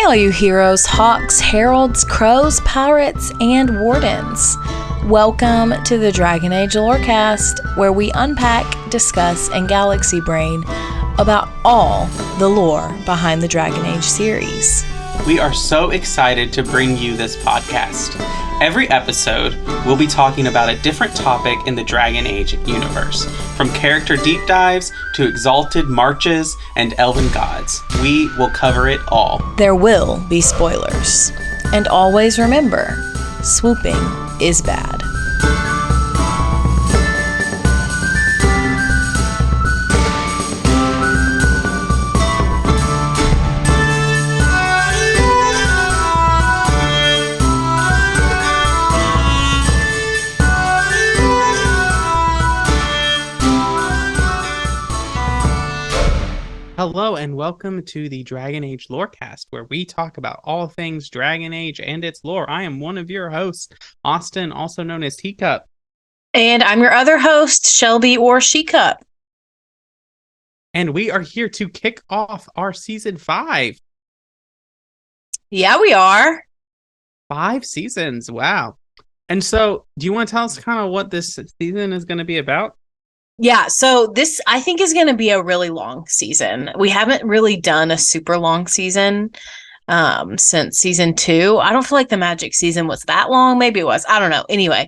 Hey all you heroes, hawks, heralds, crows, pirates, and wardens. Welcome to the Dragon Age Lorecast, where we unpack, discuss, and galaxy brain about all the lore behind the Dragon Age series. We are so excited to bring you this podcast. Every episode, we'll be talking about a different topic in the Dragon Age universe. From character deep dives to exalted marches and elven gods, we will cover it all. There will be spoilers. And always remember, swooping is bad. Hello and welcome to the Dragon Age Lorecast, where we talk about all things Dragon Age and its lore. I am one of your hosts, Austin, also known as Teacup. And I'm your other host, Shelby or Shecup. And we are here to kick off our season 5. Yeah, we are. 5 seasons, wow. And so, do you want to tell us kind of what this season is going to be about? Yeah, so this, I think, is going to be a really long season. We haven't really done a super long season since season 2. I don't feel like the Magic season was that long. Maybe it was. I don't know. Anyway,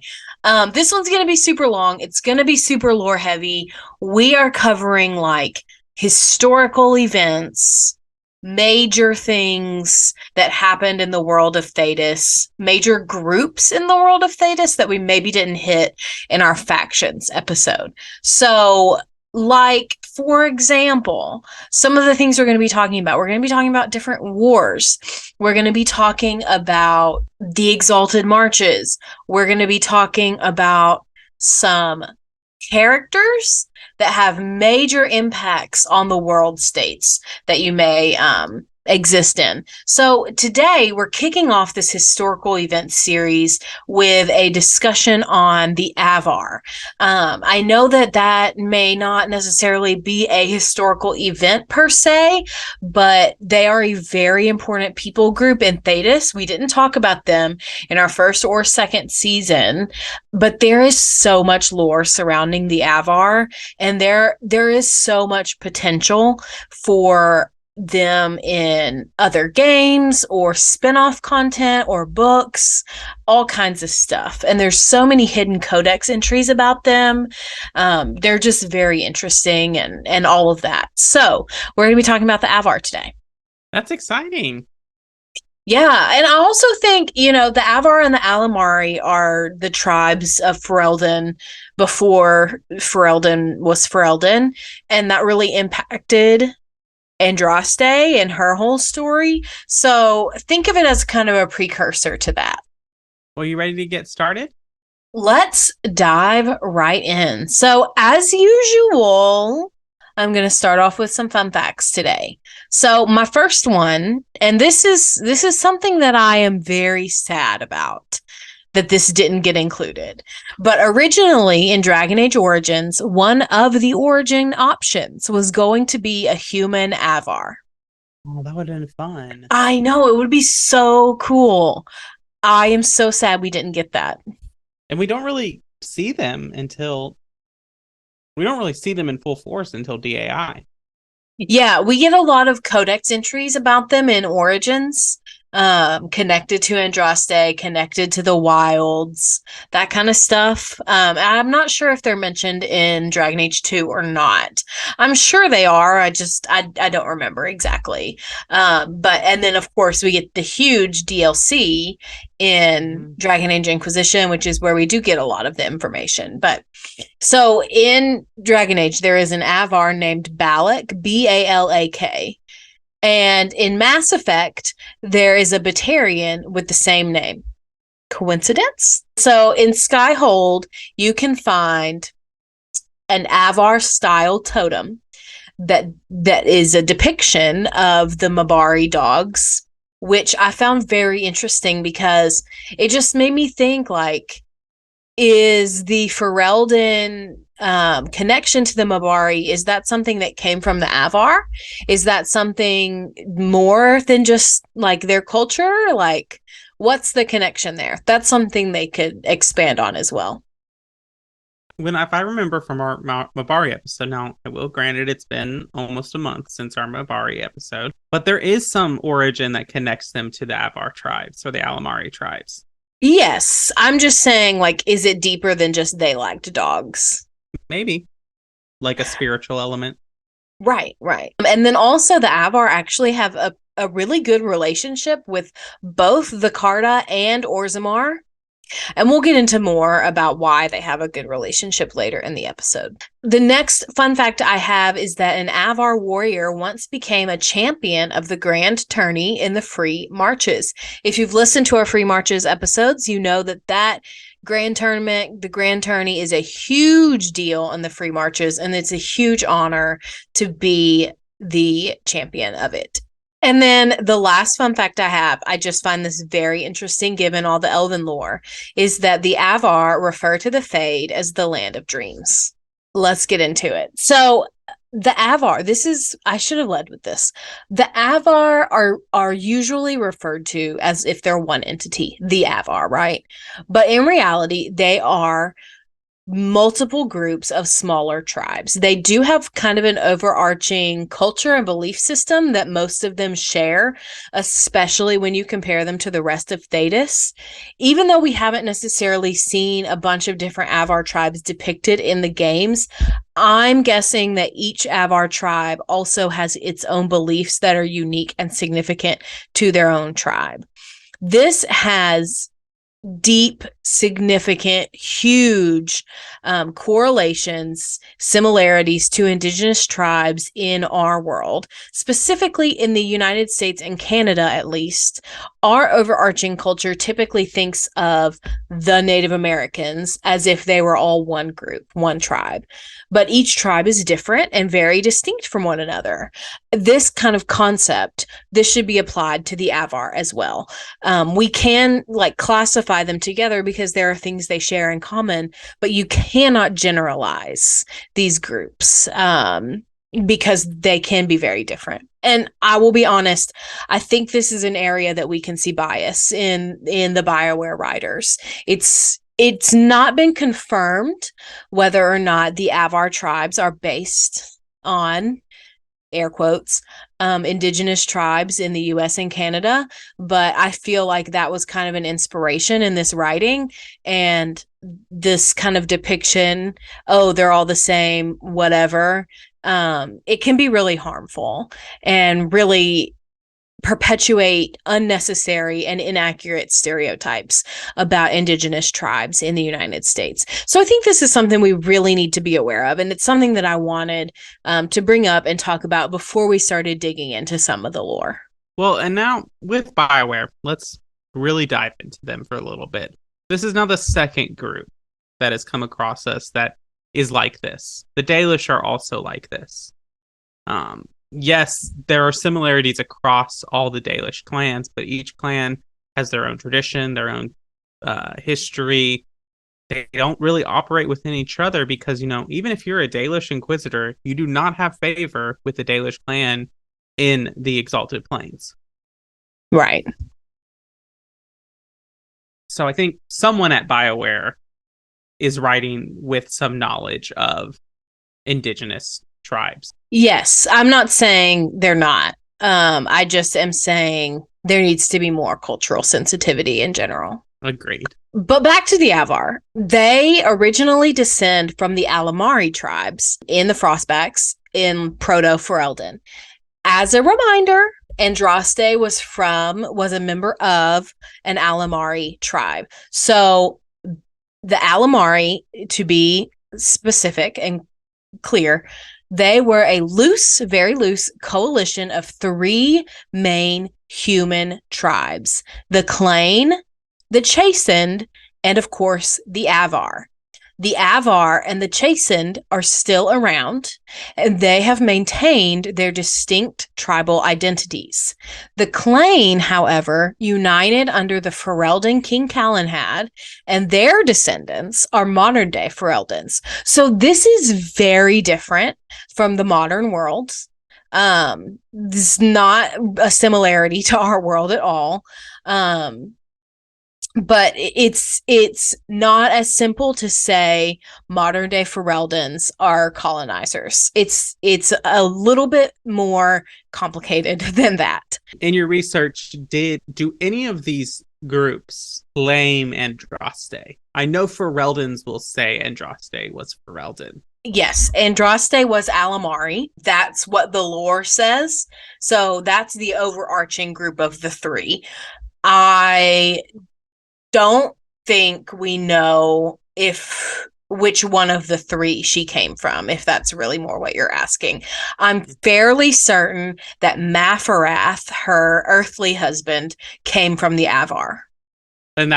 this one's going to be super long. It's going to be super lore heavy. We are covering like historical events, major things that happened in the world of Thedas, major groups in the world of Thedas that we maybe didn't hit in our factions episode. So, like, for example, some of the things we're going to be talking about, we're going to be talking about different wars. We're going to be talking about the exalted marches. We're going to be talking about some characters that have major impacts on the world states that you may exist in. So today we're kicking off this historical event series with a discussion on the Avvar. I know that may not necessarily be a historical event per se, but they are a very important people group in Thedas. We didn't talk about them in our first or second season, but there is so much lore surrounding the Avvar, and there is so much potential for them in other games or spin-off content or books, all kinds of stuff. And there's so many hidden codex entries about them. They're just very interesting and all of that. So we're going to be talking about the Avvar today. That's exciting. Yeah, and I also think, the Avvar and the Alamarri are the tribes of Fereldan before Fereldan was Fereldan, and that really impacted Andraste and her whole story. So think of it as kind of a precursor to that. Well, you ready to get started? Let's dive right in. So as usual, I'm going to start off with some fun facts today. So my first one, and this is something that I am very sad about, that this didn't get included. But originally in Dragon Age Origins, one of the origin options was going to be a human Avvar. Oh, that would have been fun. I know, it would be so cool. I am so sad we didn't get that. And we don't really see them in full force until DAI. Yeah, we get a lot of codex entries about them in Origins, connected to Andraste, connected to the wilds, that kind of stuff. And I'm not sure if they're mentioned in Dragon Age 2 or not. I'm sure they are. I don't remember exactly. And then of course we get the huge DLC in Dragon Age Inquisition, which is where we do get a lot of the information. But so in Dragon Age, there is an Avvar named Balak, Balak. And in Mass Effect, there is a Batarian with the same name. Coincidence? So in Skyhold, you can find an Avvar-style totem that is a depiction of the Mabari dogs, which I found very interesting because it just made me think, like, is the Fereldan connection to the Mabari, is that something that came from the Avvar? Is that something more than just like their culture? Like, what's the connection there? That's something they could expand on as well. If I remember from our Mabari episode, now I will granted it's been almost a month since our Mabari episode, but there is some origin that connects them to the Avvar tribes or the Alamarri tribes. Yes, I'm just saying, like, is it deeper than just they liked dogs? Maybe like a spiritual element. Right. And then also the Avvar actually have a really good relationship with both the Carta and Orzammar. And we'll get into more about why they have a good relationship later in the episode. The next fun fact I have is that an Avvar warrior once became a champion of the Grand Tourney in the Free Marches. If you've listened to our Free Marches episodes, you know that Grand Tournament, the Grand Tourney, is a huge deal in the Free Marches, and it's a huge honor to be the champion of it. And then the last fun fact I have, I just find this very interesting given all the elven lore, is that the Avvar refer to the Fade as the land of dreams. Let's get into it. So the Avvar, I should have led with this. The Avvar are usually referred to as if they're one entity, the Avvar, right? But in reality, they are multiple groups of smaller tribes. They do have kind of an overarching culture and belief system that most of them share, especially when you compare them to the rest of Thedas. Even though we haven't necessarily seen a bunch of different Avvar tribes depicted in the games, I'm guessing that each Avvar tribe also has its own beliefs that are unique and significant to their own tribe. This has deep, significant, huge correlations, similarities to indigenous tribes in our world, specifically in the United States and Canada, at least. Our overarching culture typically thinks of the Native Americans as if they were all one group, one tribe. But each tribe is different and very distinct from one another. This kind of concept, this should be applied to the Avvar as well. We can classify them together because there are things they share in common, but you cannot generalize these groups because they can be very different. And I will be honest, I think this is an area that we can see bias in the BioWare writers. It's not been confirmed whether or not the Avvar tribes are based on, air quotes, indigenous tribes in the US and Canada, but I feel like that was kind of an inspiration in this writing, and this kind of depiction, oh, they're all the same, whatever, it can be really harmful and really perpetuate unnecessary and inaccurate stereotypes about indigenous tribes in the United States. So I think this is something we really need to be aware of, and it's something that I wanted to bring up and talk about before we started digging into some of the lore. Well, and now with BioWare, let's really dive into them for a little bit. This is now the second group that has come across us that is like this. The Dalish are also like this. Yes, there are similarities across all the Dalish clans, but each clan has their own tradition, their own history. They don't really operate within each other because, even if you're a Dalish Inquisitor, you do not have favor with the Dalish clan in the Exalted Plains. Right. So I think someone at BioWare is writing with some knowledge of indigenous tribes. Yes, I'm not saying they're not. I just am saying there needs to be more cultural sensitivity in general. Agreed. But back to the Avvar. They originally descend from the Alamarri tribes in the Frostbacks in Proto-Fereldan. As a reminder, Andraste was a member of an Alamarri tribe. So the Alamarri, to be specific and clear, they were a very loose coalition of three main human tribes: the Clane, the Chastened, and of course the Avvar. The Avvar and the Chastened are still around, and they have maintained their distinct tribal identities. The Clane, however, united under the Fereldan King Calenhad, and their descendants are modern-day Fereldans. So this is very different from the modern world. This is not a similarity to our world at all. But it's not as simple to say modern day Fereldans are colonizers. It's a little bit more complicated than that. In your research, do any of these groups claim Andraste? I know Fereldans will say Andraste was Fereldan. Yes, Andraste was Alamarri. That's what the lore says. So that's the overarching group of the three. I don't think we know which one of the three she came from, if that's really more what you're asking. I'm fairly certain that Mafarath, her earthly husband, came from the Avvar. And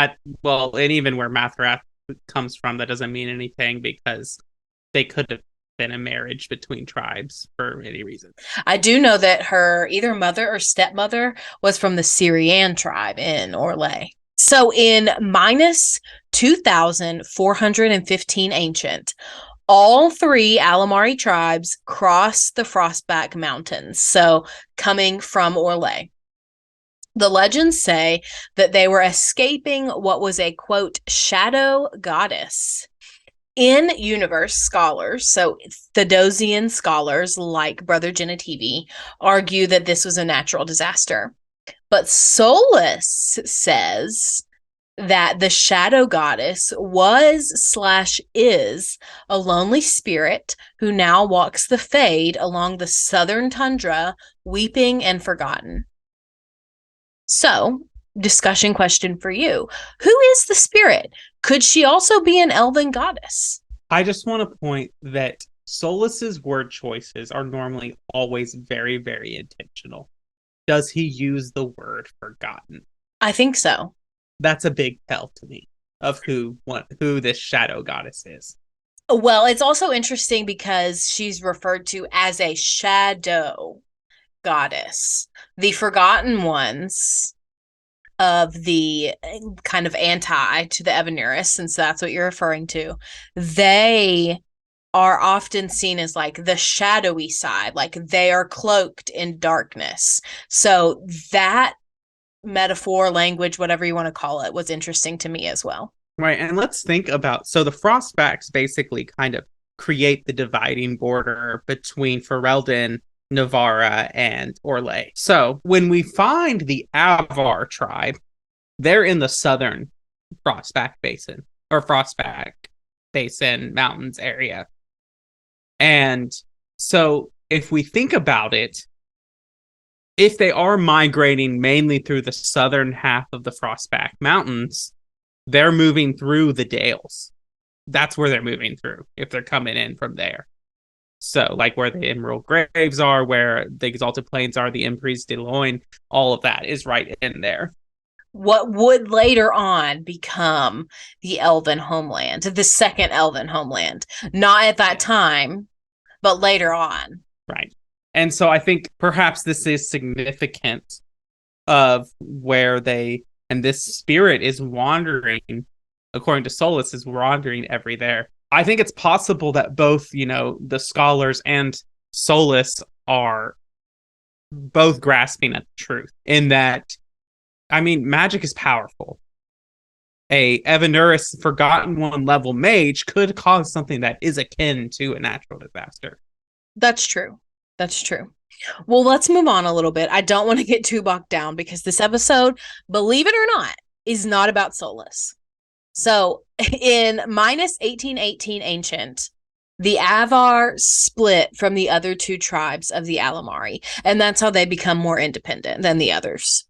even where Mafarath comes from, that doesn't mean anything because they could have been a marriage between tribes for any reason. I do know that her either mother or stepmother was from the Syrian tribe in Orlais. So in minus 2,415 ancient, all three Alamarri tribes cross the Frostback Mountains, so coming from Orlais. The legends say that they were escaping what was a, quote, shadow goddess. In-universe scholars, so Thedosian scholars like Brother Genetivi, argue that this was a natural disaster. But Solus says that the shadow goddess was/is a lonely spirit who now walks the fade along the southern tundra, weeping and forgotten. So, discussion question for you. Who is the spirit? Could she also be an elven goddess? I just want to point that Solus's word choices are normally always very, very intentional. Does he use the word forgotten? I think so. That's a big tell to me of who this shadow goddess is. Well, it's also interesting because she's referred to as a shadow goddess. The forgotten ones of the kind of anti to the Evanurus, since that's what you're referring to, they are often seen as like the shadowy side, like they are cloaked in darkness. So that metaphor, language, whatever you want to call it, was interesting to me as well. Right, and let's think about, so the Frostbacks basically kind of create the dividing border between Fereldan, Navarra, and Orlais. So when we find the Avvar tribe, they're in the southern Frostback Basin, or Frostback Basin Mountains area. And so if we think about it, if they are migrating mainly through the southern half of the Frostback Mountains, they're moving through the Dales. That's where they're moving through, if they're coming in from there. So, like where the Emerald Graves are, where the Exalted Plains are, the Emprise de Loin, all of that is right in there. What would later on become the Elven homeland, the second Elven homeland. Not at that time, but later on. Right. And so I think perhaps this is significant of where and this spirit is wandering, according to Solus, is wandering there. I think it's possible that both, the scholars and Solus are both grasping at the truth in that, magic is powerful. A Evanurus Forgotten One level mage could cause something that is akin to a natural disaster. That's true. Well, let's move on a little bit. I don't want to get too bogged down because this episode, believe it or not, is not about Solus. So in minus 1818 ancient, the Avvar split from the other two tribes of the Alamarri, and that's how they become more independent than the others.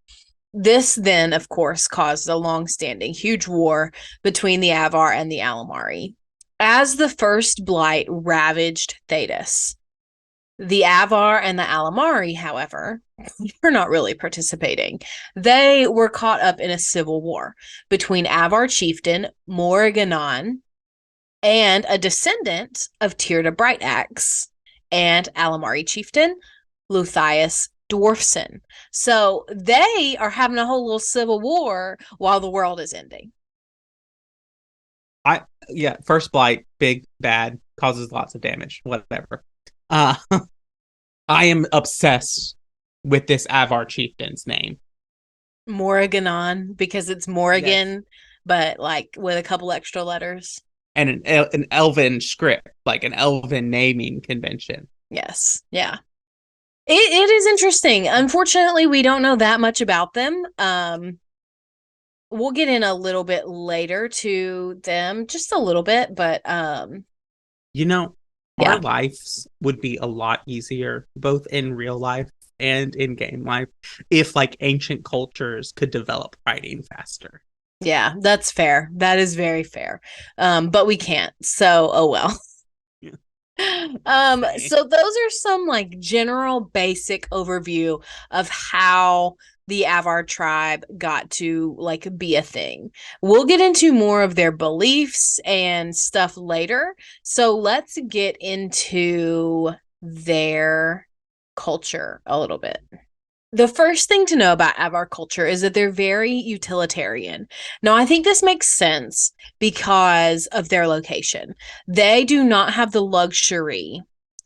This then, of course, caused a long-standing huge war between the Avvar and the Alamarri. As the first blight ravaged Thedas, the Avvar and the Alamarri, however, were not really participating. They were caught up in a civil war between Avvar chieftain Morriganon and a descendant of Tyrda Brightaxe and Alamarri chieftain Luthius Dwarfson. So they are having a whole little civil war while the world is ending. First blight, big bad, causes lots of damage, whatever. Uh I am obsessed with this Avvar chieftain's name. Morriganon, because it's Morrigan, Yes. but like with a couple extra letters. And an elven script, like an elven naming convention. Yes. Yeah. It is interesting. Unfortunately, we don't know that much about them. We'll get in a little bit later to them, just a little bit, but You know, yeah. our lives would be a lot easier, both in real life and in game life, if like ancient cultures could develop writing faster. Yeah, that's fair. That is very fair. But we can't. So, oh well. Yeah. So those are some like general basic overview of how the Avvar tribe got to like be a thing. We'll get into more of their beliefs and stuff later. So let's get into their culture a little bit. The first thing to know about Avvar culture is that they're very utilitarian. Now, I think this makes sense because of their location. They do not have the luxury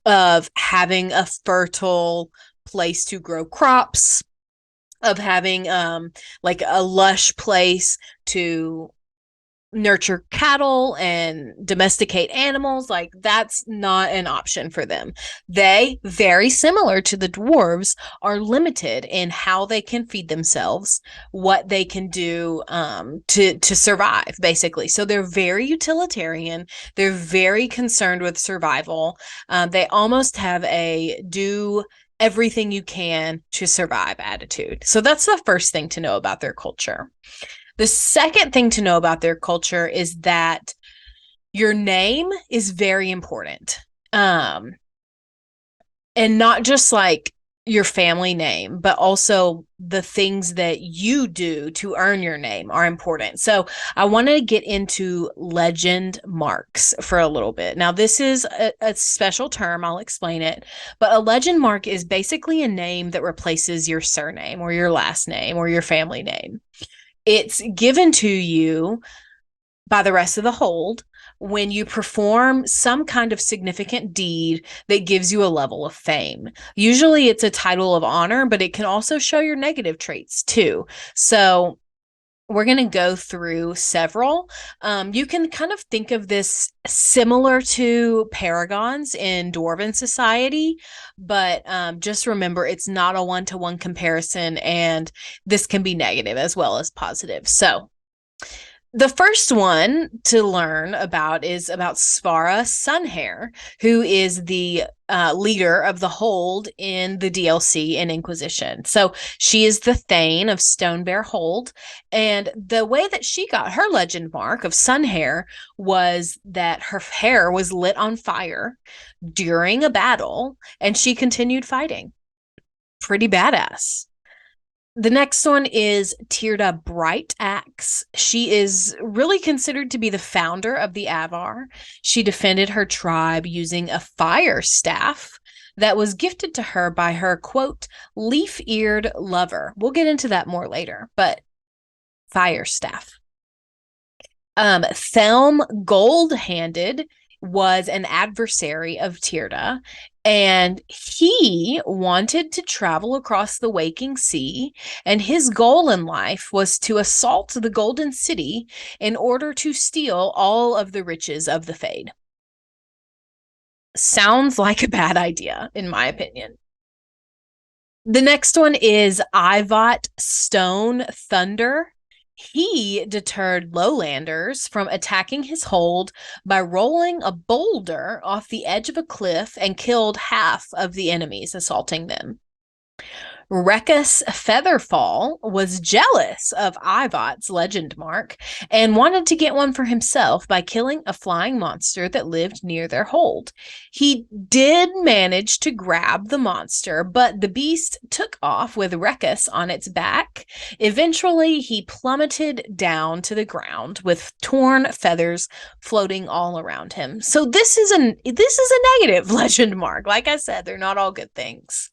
of having a fertile place to grow crops, of having like a lush place to nurture cattle and domesticate animals. Like that's not an option for them. They, very similar to the dwarves, are limited in how they can feed themselves, what they can do to survive, basically. So they're very utilitarian. They're very concerned with survival. They almost have a do everything you can to survive attitude. So that's the first thing to know about their culture. The second thing to know about their culture is that your name is very important. And not just like your family name, but also the things that you do to earn your name are important. So I wanted to get into legend marks for a little bit. Now, this is a special term. I'll explain it. But a legend mark is basically a name that replaces your surname or your last name or your family name. It's given to you by the rest of the hold when you perform some kind of significant deed that gives you a level of fame. Usually it's a title of honor, but it can also show your negative traits too. So we're going to go through several. You can kind of think of this similar to paragons in dwarven society, but just remember it's not a one-to-one comparison, and this can be negative as well as positive. So the first one to learn about is about Svarah Sun-Hair, who is the leader of the hold in the DLC in Inquisition. So she is the Thane of Stonebear Hold. And the way that she got her legend mark of Sun-Hair was that her hair was lit on fire during a battle, and she continued fighting. Pretty badass. The next one is Tyrda Brightaxe. She is really considered to be the founder of the Avvar. She defended her tribe using a fire staff that was gifted to her by her, quote, leaf-eared lover. We'll get into that more later, but fire staff. Thelm Gold-Handed was an adversary of Tyrda, and he wanted to travel across the waking sea, and his goal in life was to assault the Golden City in order to steal all of the riches of the Fade. Sounds like a bad idea, in my opinion. The next one is Ivat Stone Thunder. He deterred lowlanders from attacking his hold by rolling a boulder off the edge of a cliff and killed half of the enemies assaulting them. Rekus Featherfall was jealous of Ivot's legend mark and wanted to get one for himself by killing a flying monster that lived near their hold. He did manage to grab the monster, but the beast took off with Rekus on its back. Eventually, he plummeted down to the ground with torn feathers floating all around him. So this is a negative legend mark. Like I said, they're not all good things.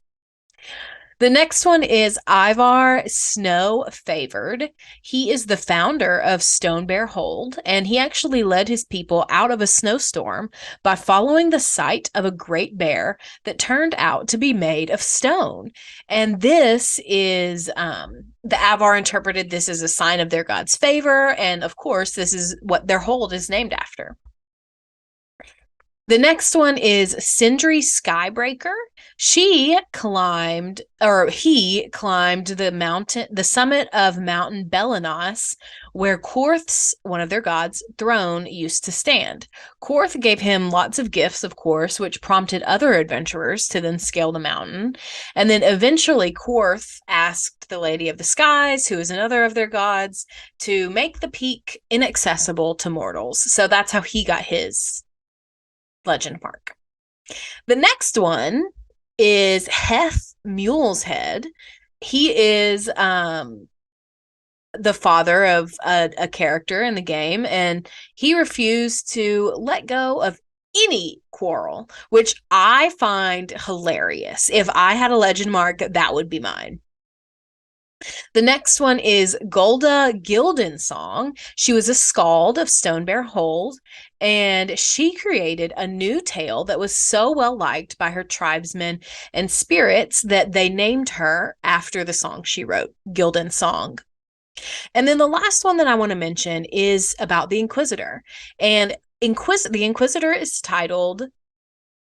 The next one is Avvar Snow Favored. He is the founder of Stone Bear Hold, and he actually led his people out of a snowstorm by following the sight of a great bear that turned out to be made of stone. And this is, the Avvar interpreted this as a sign of their god's favor, and of course, this is what their hold is named after. The next one is Sindri Skybreaker. He climbed the summit of Mountain Belenos, where Korth's, one of their gods, throne used to stand. Korth gave him lots of gifts, of course, which prompted other adventurers to then scale the mountain. And then eventually Korth asked the Lady of the Skies, who is another of their gods, to make the peak inaccessible to mortals. So that's how he got his legend mark. The next one is Heth Mule's Head. He is the father of a character in the game, and he refused to let go of any quarrel, which I find hilarious. If I had a legend mark, that would be mine. The next one is Golda Gildensong. She was a skald of Stone Bear Hold, and she created a new tale that was so well liked by her tribesmen and spirits that they named her after the song she wrote, Gildensong. And then the last one that I want to mention is about the Inquisitor. And the Inquisitor is titled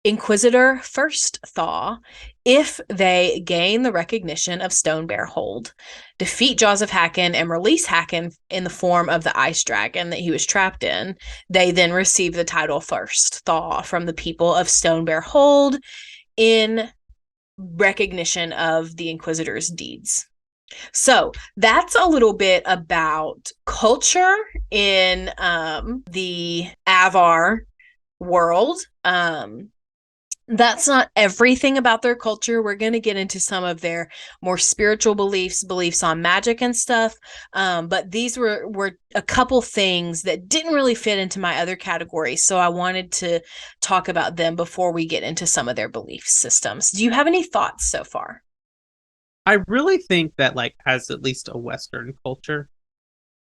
Inquisitor First Thaw if they gain the recognition of Stone Bear Hold, defeat Jaws of Hakken, and release Hakken in the form of the ice dragon that he was trapped in. They then receive the title First Thaw from the people of Stone Bear Hold in recognition of the Inquisitor's deeds. So that's a little bit about culture in the Avvar world. That's not everything about their culture. We're going to get into some of their more spiritual beliefs on magic and stuff. But these were a couple things that didn't really fit into my other categories. So I wanted to talk about them before we get into some of their belief systems. Do you have any thoughts so far? I really think that, like, as at least a Western culture,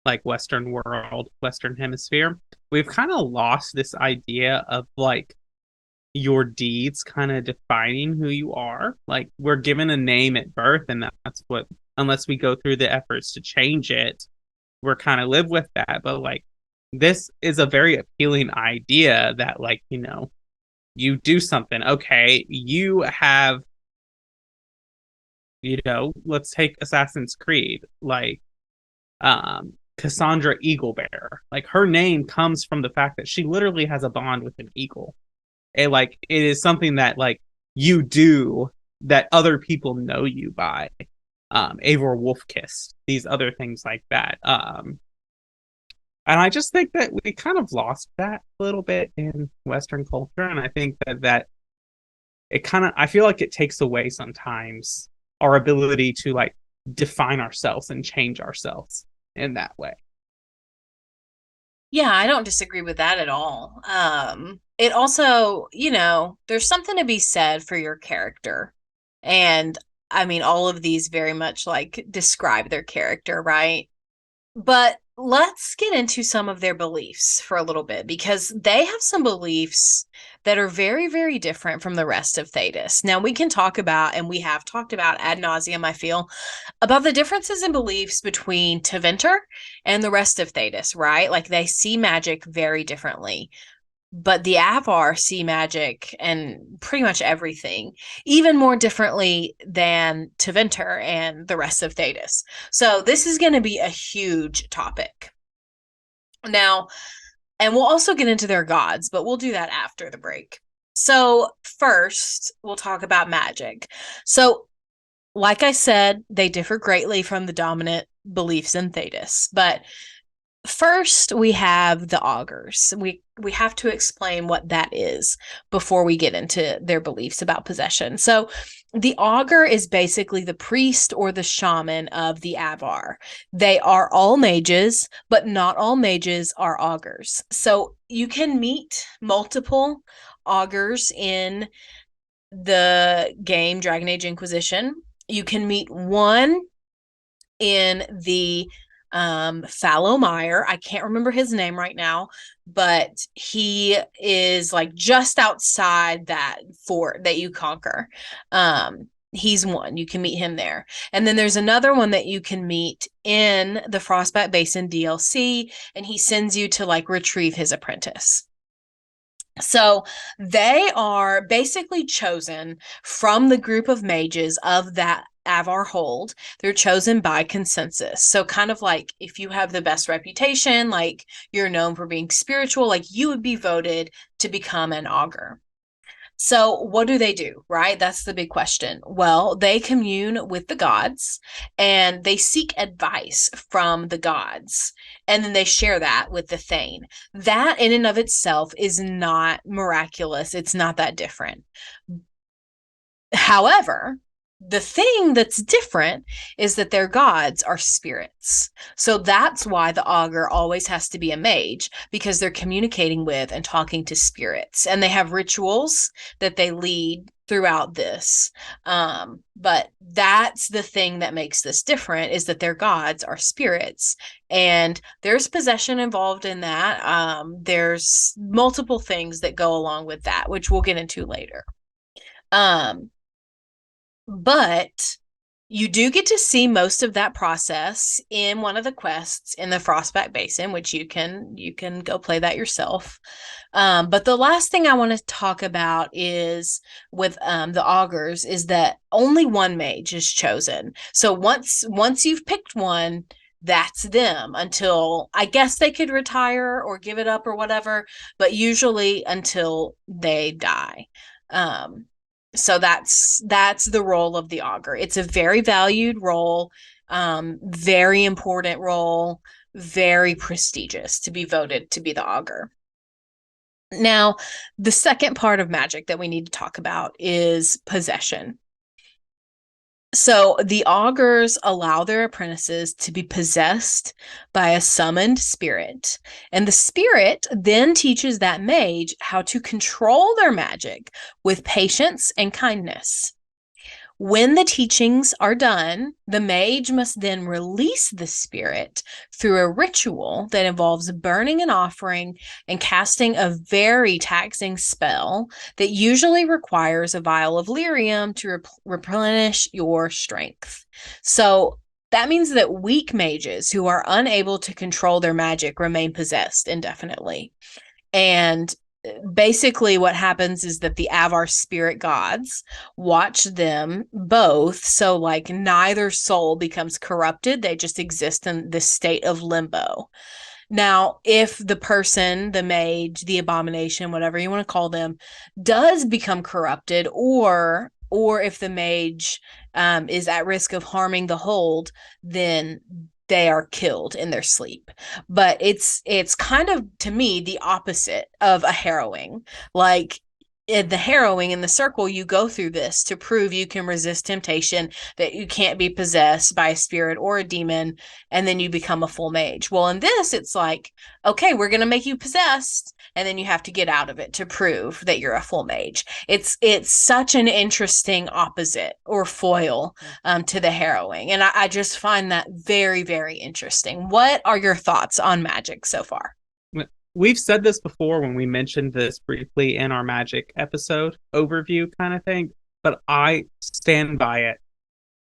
like Western world, Western hemisphere, we've kind of lost this idea of, like, your deeds kind of defining who you are. Like, we're given a name at birth, and that's what, unless we go through the efforts to change it, we're kind of live with that. But, like, this is a very appealing idea that, like, you know, you do something. Okay, you have, you know, let's take Assassin's Creed, like Cassandra Eaglebearer. Like, her name comes from the fact that she literally has a bond with an eagle. And, like, it is something that, like, you do that other people know you by. Avor Wolfkiss, these other things like that. And I just think that we kind of lost that a little bit in Western culture. And I think that it kind of, I feel like it takes away sometimes our ability to, like, define ourselves and change ourselves in that way. Yeah, I don't disagree with that at all. It also, you know, there's something to be said for your character. And I mean, all of these very much like describe their character, right? But let's get into some of their beliefs for a little bit, because they have some beliefs that are very, very different from the rest of Thedas. Now, we can talk about, and we have talked about ad nauseum, I feel, about the differences in beliefs between Tevinter and the rest of Thedas, right? Like, they see magic very differently. But the Avvar see magic and pretty much everything even more differently than Tevinter and the rest of Thedas. So this is going to be a huge topic. Now, and we'll also get into their gods, but we'll do that after the break. So first, we'll talk about magic. So like I said, they differ greatly from the dominant beliefs in Thedas. But first, we have the augurs. We have to explain what that is before we get into their beliefs about possession. So, the augur is basically the priest or the shaman of the Avvar. They are all mages, but not all mages are augurs. So, you can meet multiple augurs in the game Dragon Age Inquisition. You can meet one in the Fallow I can't remember his name right now, but he is like just outside that fort that you conquer. He's one. You can meet him there. And then there's another one that you can meet in the Frostback Basin DLC, and he sends you to like retrieve his apprentice. So they are basically chosen from the group of mages of that Avvar hold. They're chosen by consensus. So kind of like if you have the best reputation, like you're known for being spiritual, like you would be voted to become an augur. So, what do they do, right? That's the big question. Well, they commune with the gods and they seek advice from the gods. And then they share that with the Thane. That, in and of itself, is not miraculous. It's not that different. However, the thing that's different is that their gods are spirits. So that's why the augur always has to be a mage, because they're communicating with and talking to spirits. And they have rituals that they lead throughout this. But that's the thing that makes this different, is that their gods are spirits. And there's possession involved in that. There's multiple things that go along with that, which we'll get into later. But you do get to see most of that process in one of the quests in the Frostback Basin, which you can go play that yourself. But the last thing I want to talk about is with the augurs is that only one mage is chosen. So once you've picked one, that's them until I guess they could retire or give it up or whatever, but usually until they die. So that's the role of the augur. It's a very valued role, very important role, very prestigious to be voted to be the augur. Now, the second part of magic that we need to talk about is possession. So the augurs allow their apprentices to be possessed by a summoned spirit, and the spirit then teaches that mage how to control their magic with patience and kindness. When the teachings are done, the mage must then release the spirit through a ritual that involves burning an offering and casting a very taxing spell that usually requires a vial of lyrium to replenish your strength. So that means that weak mages who are unable to control their magic remain possessed indefinitely. And basically what happens is that the Avvar spirit gods watch them both, so like neither soul becomes corrupted, they just exist in this state of limbo. Now, if the person, the mage, the abomination, whatever you want to call them, does become corrupted, or if the mage is at risk of harming the hold, then they are killed in their sleep. But it's kind of, to me, the opposite of a harrowing. Like in the harrowing, in the circle, you go through this to prove you can resist temptation, that you can't be possessed by a spirit or a demon, and then you become a full mage. Well, in this, it's like, okay, we're going to make you possessed, and then you have to get out of it to prove that you're a full mage. It's such an interesting opposite or foil to the harrowing, and I just find that very, very interesting. What are your thoughts on magic so far? We've said this before when we mentioned this briefly in our magic episode overview kind of thing, but I stand by it.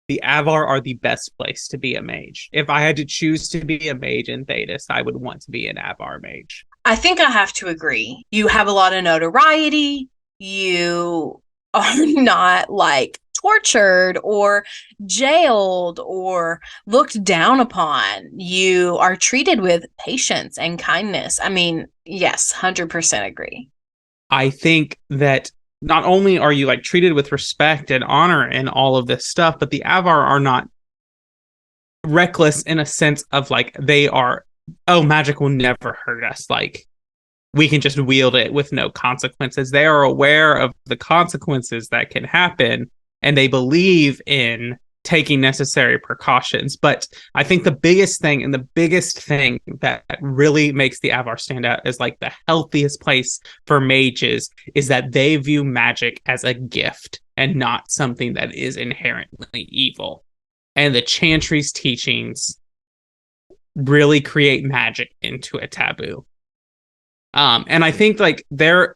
The Avvar are the best place to be a mage. If I had to choose to be a mage in Thedas, I would want to be an Avvar mage. I think I have to agree. You have a lot of notoriety. You are not like tortured or jailed or looked down upon. You are treated with patience and kindness. I mean, yes, 100% agree. I think that not only are you like treated with respect and honor and all of this stuff, but the Avvar are not reckless in a sense of like they are, oh, magic will never hurt us. Like we can just wield it with no consequences. They are aware of the consequences that can happen, and they believe in taking necessary precautions. But I think the biggest thing that really makes the Avvar stand out as like the healthiest place for mages is that they view magic as a gift and not something that is inherently evil. And the Chantry's teachings really create magic into a taboo. And I think like their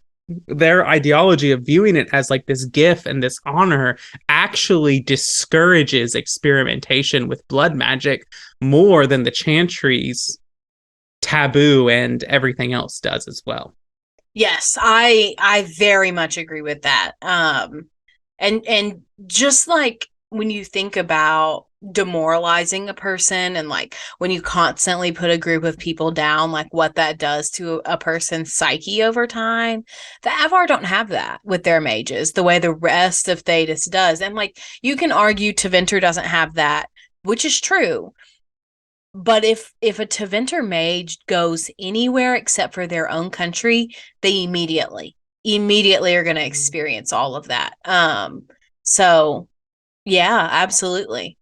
ideology of viewing it as like this gift and this honor actually discourages experimentation with blood magic more than the Chantry's taboo and everything else does as well. Yes, I very much agree with that. And just like when you think about demoralizing a person and like when you constantly put a group of people down, like what that does to a person's psyche over time, the Avvar don't have that with their mages the way the rest of Thedas does. And like you can argue Tevinter doesn't have that, which is true. But if a Tevinter mage goes anywhere except for their own country, they immediately are going to experience all of that. So yeah, absolutely.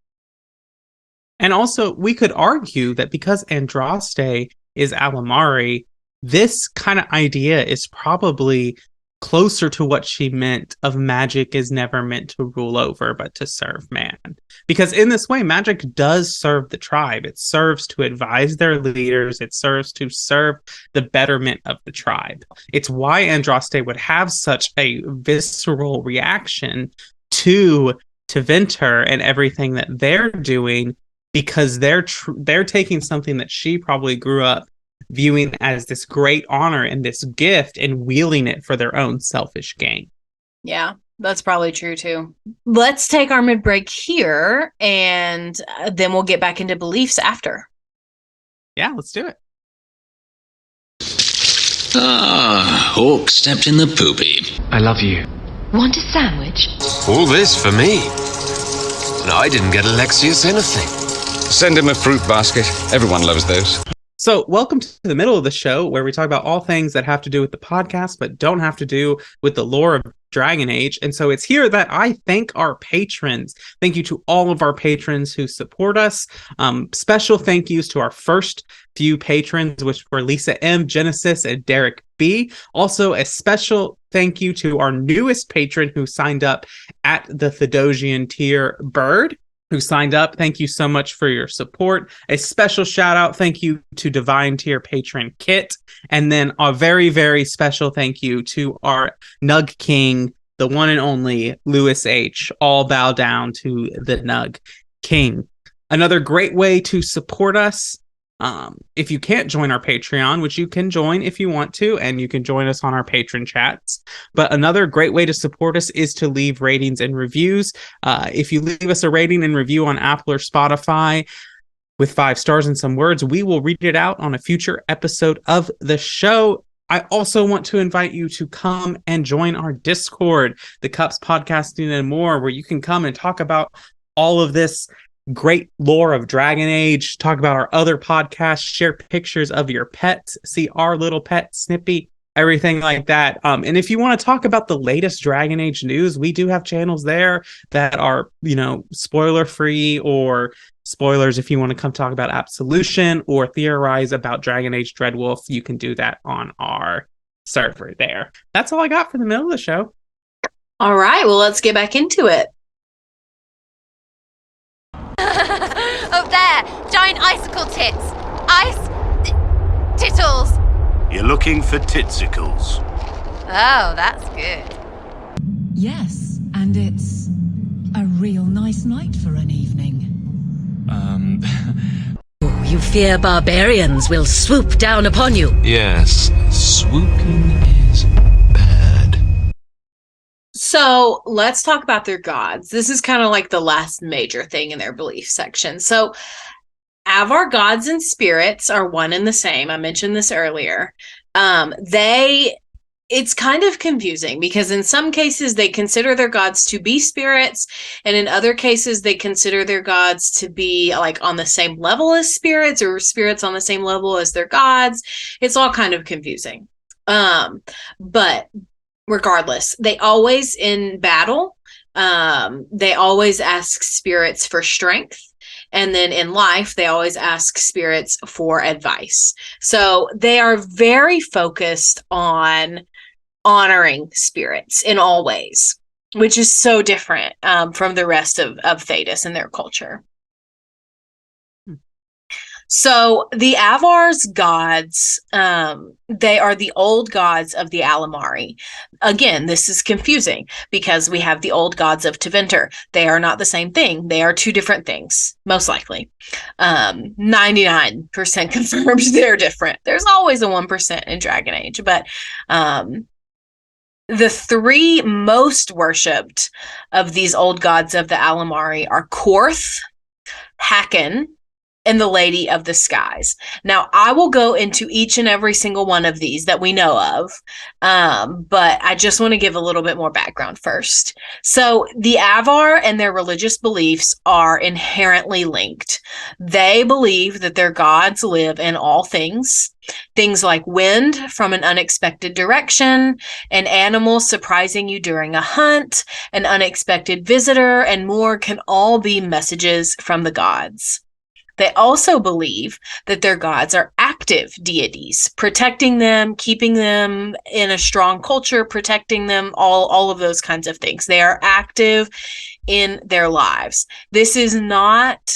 And also, we could argue that because Andraste is Alamarri, this kind of idea is probably closer to what she meant of magic is never meant to rule over, but to serve man. Because in this way, magic does serve the tribe. It serves to advise their leaders. It serves to serve the betterment of the tribe. It's why Andraste would have such a visceral reaction to Tevinter and everything that they're doing, because they're taking something that she probably grew up viewing as this great honor and this gift and wielding it for their own selfish gain. Yeah, that's probably true too. Let's take our mid-break here, and then we'll get back into beliefs after. Yeah, let's do it. Hawk stepped in the poopy. I love you. Want a sandwich? All this for me. And I didn't get Alexius anything. Send him a fruit basket. Everyone loves those. So welcome to the middle of the show where we talk about all things that have to do with the podcast, but don't have to do with the lore of Dragon Age. And so it's here that I thank our patrons. Thank you to all of our patrons who support us. Special thank yous to our first few patrons, which were Lisa M, Genesis, and Derek B. Also, a special thank you to our newest patron who signed up at the Thedosian tier, Bird, who signed up. Thank you so much for your support. A special shout out thank you to Divine tier patron Kit. And then a very, very special thank you to our Nug King, the one and only Lewis H. All bow down to the Nug King. Another great way to support us, if you can't join our Patreon, which you can join if you want to, and you can join us on our patron chats. But another great way to support us is to leave ratings and reviews. If you leave us a rating and review on Apple or Spotify with 5 stars and some words, we will read it out on a future episode of the show. I also want to invite you to come and join our Discord, the Cups Podcasting and More, where you can come and talk about all of this great lore of Dragon Age, talk about our other podcasts, share pictures of your pets, see our little pet Snippy, everything like that. And if you want to talk about the latest Dragon Age news, we do have channels there that are, spoiler free, or spoilers if you want to come talk about Absolution or theorize about Dragon Age Dreadwolf. You can do that on our server there. That's all I got for the middle of the show. All right, well, let's get back into it. Up there! Giant icicle tits! Tittles! You're looking for titsicles. Oh, that's good. Yes, and it's a real nice night for an evening. You fear barbarians will swoop down upon you. Yes, swooping is bad. So let's talk about their gods. This is kind of like the last major thing in their belief section. So Avvar gods and spirits are one and the same. I mentioned this earlier. They it's kind of confusing because in some cases they consider their gods to be spirits, and in other cases they consider their gods to be like on the same level as spirits, or spirits on the same level as their gods. It's all kind of confusing. But regardless, they always in battle, they always ask spirits for strength. And then in life, they always ask spirits for advice. So they are very focused on honoring spirits in all ways, which is so different from the rest of Thedas and their culture. So the Avvars gods, they are the old gods of the Alamarri. Again, this is confusing because we have the old gods of Tevinter. They are not the same thing. They are two different things, most likely. 99% confirmed they're different. There's always a 1% in Dragon Age, but the three most worshipped of these old gods of the Alamarri are Korth, Hakken, and the Lady of the Skies. Now, I will go into each and every single one of these that we know of, but I just want to give a little bit more background first. So, the Avvar and their religious beliefs are inherently linked. They believe that their gods live in all things. Things like wind from an unexpected direction, an animal surprising you during a hunt, an unexpected visitor, and more can all be messages from the gods. They also believe that their gods are active deities, protecting them, keeping them in a strong culture, protecting them, all of those kinds of things. They are active in their lives. This is not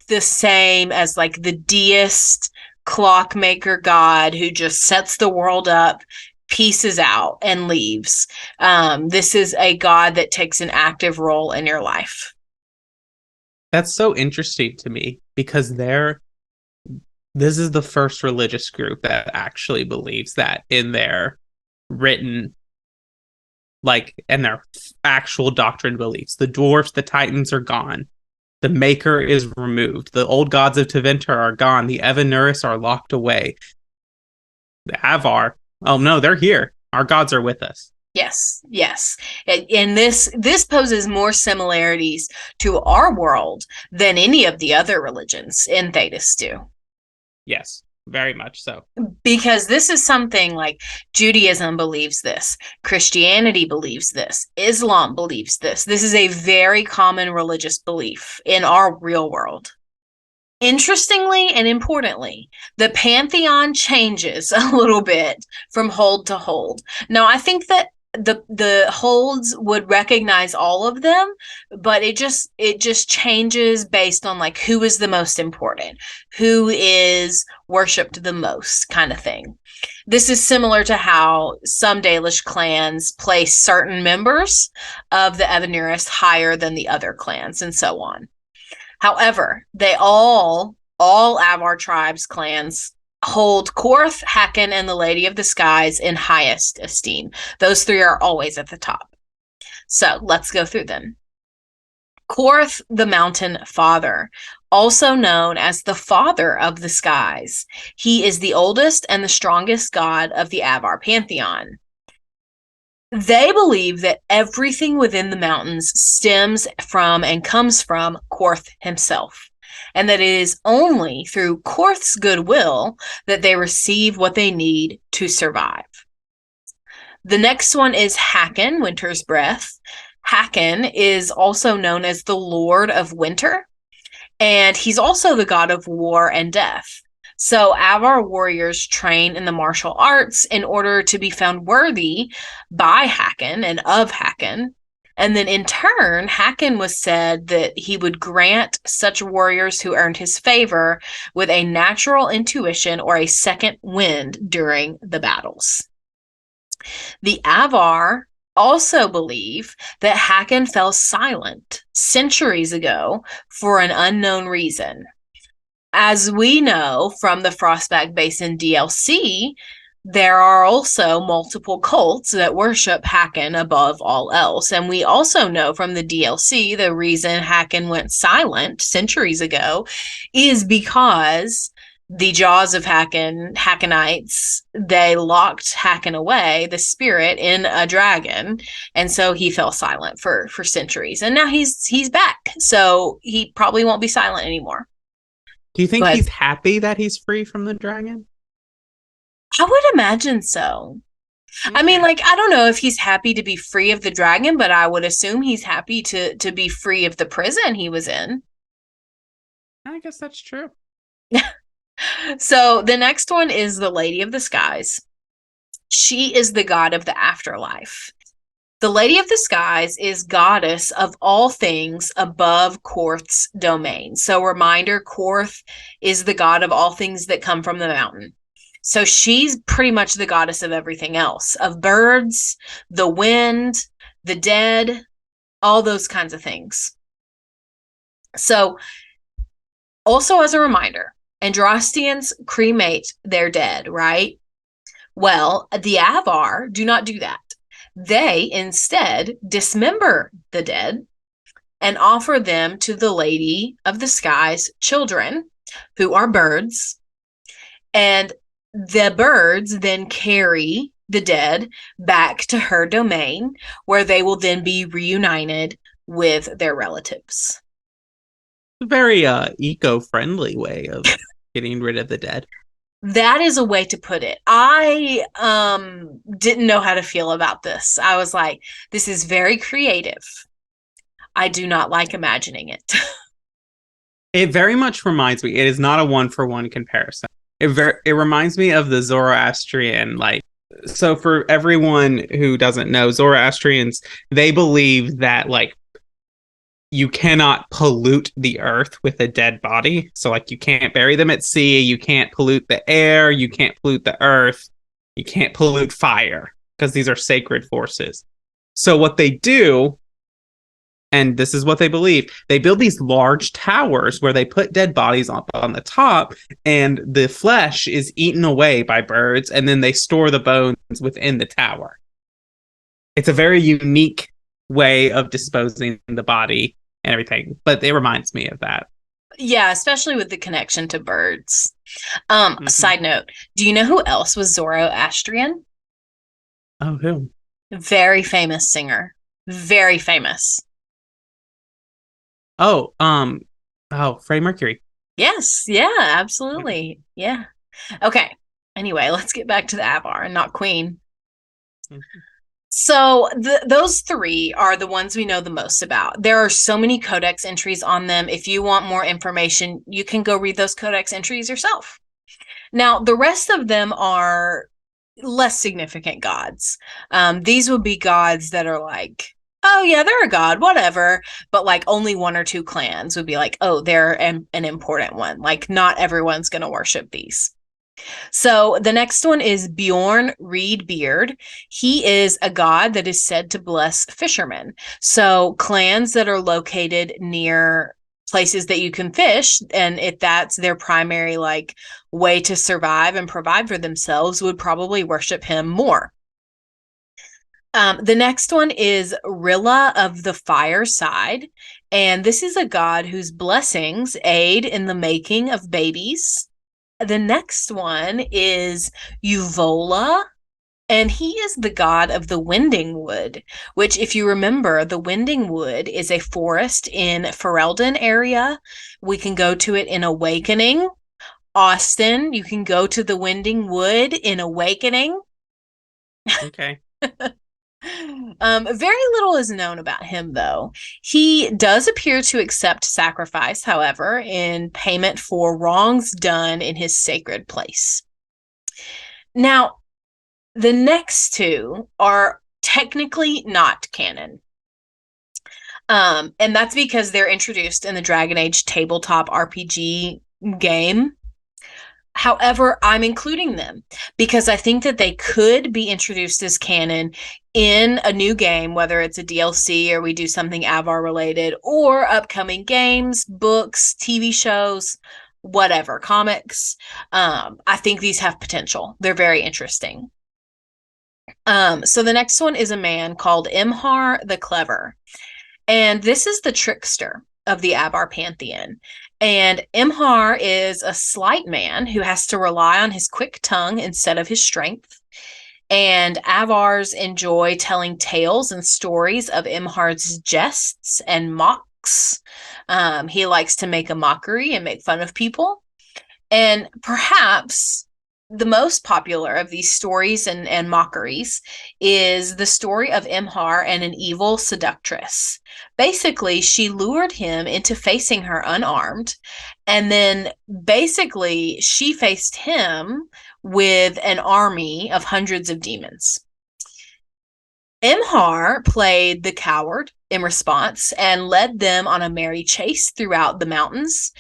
the same as like the deist clockmaker god who just sets the world up, pieces out, and leaves. This is a god that takes an active role in your life. That's so interesting to me because this is the first religious group that actually believes that in their written, like in their actual doctrine beliefs. The dwarfs, the titans are gone. The maker is removed. The old gods of Tevinter are gone. The Evanuris are locked away. The Avvar, oh no, they're here. Our gods are with us. Yes. And this poses more similarities to our world than any of the other religions in Thedas do. Yes, very much so. Because this is something like Judaism believes this, Christianity believes this, Islam believes this. This is a very common religious belief in our real world. Interestingly and importantly, the pantheon changes a little bit from hold to hold. Now, I think that the holds would recognize all of them, but it just changes based on like who is the most important, who is worshipped the most, kind of thing. This is similar to how some Dalish clans place certain members of the Evanuris higher than the other clans, and so on. However, they all Avvar tribes clans hold Korth, Hakken, and the Lady of the Skies in highest esteem. Those three are always at the top. So let's go through them. Korth, the Mountain Father, also known as the Father of the Skies. He is the oldest and the strongest god of the Avvar pantheon. They believe that everything within the mountains stems from and comes from Korth himself, and that it is only through Korth's goodwill that they receive what they need to survive. The next one is Hakken, Winter's Breath. Hakken is also known as the Lord of Winter, and he's also the god of war and death. So Avvar warriors train in the martial arts in order to be found worthy by Hakken and of Hakken. And then in turn, Hakken was said that he would grant such warriors who earned his favor with a natural intuition or a second wind during the battles. The Avvar also believe that Hakken fell silent centuries ago for an unknown reason. As we know from the Frostback Basin DLC, there are also multiple cults that worship Hakken above all else. And we also know from the DLC the reason Hakken went silent centuries ago is because the jaws of Hackenites, they locked Hacken away, the spirit, in a dragon, and so he fell silent for centuries. And now he's back, so he probably won't be silent anymore. Do you think he's happy that he's free from the dragon? I would imagine so. Okay. I mean, like, I don't know if he's happy to be free of the dragon, but I would assume he's happy to be free of the prison he was in. I guess that's true. So the next one is the Lady of the Skies. She is the god of the afterlife. The Lady of the Skies is goddess of all things above Korth's domain. So reminder, Korth is the god of all things that come from the mountain. So she's pretty much the goddess of everything else, of birds, the wind, the dead, all those kinds of things. So also as a reminder, Andrastians cremate their dead, right? Well, the Avvar do not do that. They instead dismember the dead and offer them to the Lady of the Skies children, who are birds. And the birds then carry the dead back to her domain, where they will then be reunited with their relatives. A very eco-friendly way of getting rid of the dead. That is a way to put it. I didn't know how to feel about this. I was like, this is very creative. I do not like imagining it. It very much reminds me, it is not a one-for-one comparison. It reminds me of the Zoroastrian, like, so for everyone who doesn't know, Zoroastrians, they believe that, like, you cannot pollute the earth with a dead body. So, like, you can't bury them at sea, you can't pollute the air, you can't pollute the earth, you can't pollute fire, because these are sacred forces. So what they do, and this is what they believe, they build these large towers where they put dead bodies up on the top, and the flesh is eaten away by birds, and then they store the bones within the tower. It's a very unique way of disposing the body and everything, but it reminds me of that. Yeah, especially with the connection to birds. Side note, do you know who else was Zoroastrian? Oh, who? Very famous singer. Very famous. Oh, Freddie Mercury. Yes, yeah, absolutely. Yeah. Okay. Anyway, let's get back to the Avvar and not Queen. Mm-hmm. So those three are the ones we know the most about. There are so many codex entries on them. If you want more information, you can go read those codex entries yourself. Now, the rest of them are less significant gods. These would be gods that are like, oh yeah, they're a god, whatever. But like only one or two clans would be like, oh, they're an important one. Like not everyone's going to worship these. So the next one is Bjorn Reedbeard. He is a god that is said to bless fishermen. So clans that are located near places that you can fish, and if that's their primary like way to survive and provide for themselves, would probably worship him more. The next one is Rilla of the Fireside, and this is a god whose blessings aid in the making of babies. The next one is Uvola, and he is the god of the Winding Wood, which, if you remember, the Winding Wood is a forest in Fereldan area. We can go to it in Awakening. Austin, you can go to the Winding Wood in Awakening. Okay. Very little is known about him, though. He does appear to accept sacrifice, however, in payment for wrongs done in his sacred place. Now, the next two are technically not canon. And that's because they're introduced in the Dragon Age tabletop RPG game. However, I'm including them because I think that they could be introduced as canon in a new game, whether it's a DLC or we do something Avvar related, or upcoming games, books, TV shows, whatever, comics. I think these have potential. They're very interesting. So the next one is a man called Imhar the Clever. And this is the trickster of the Avvar pantheon. And Imhar is a slight man who has to rely on his quick tongue instead of his strength. And Avvars enjoy telling tales and stories of Imhar's jests and mocks. He likes to make a mockery and make fun of people. And perhaps the most popular of these stories and mockeries is the story of Imhar and an evil seductress. Basically, she lured him into facing her unarmed, and then basically she faced him with an army of hundreds of demons. Imhar played the coward in response and led them on a merry chase throughout the mountains.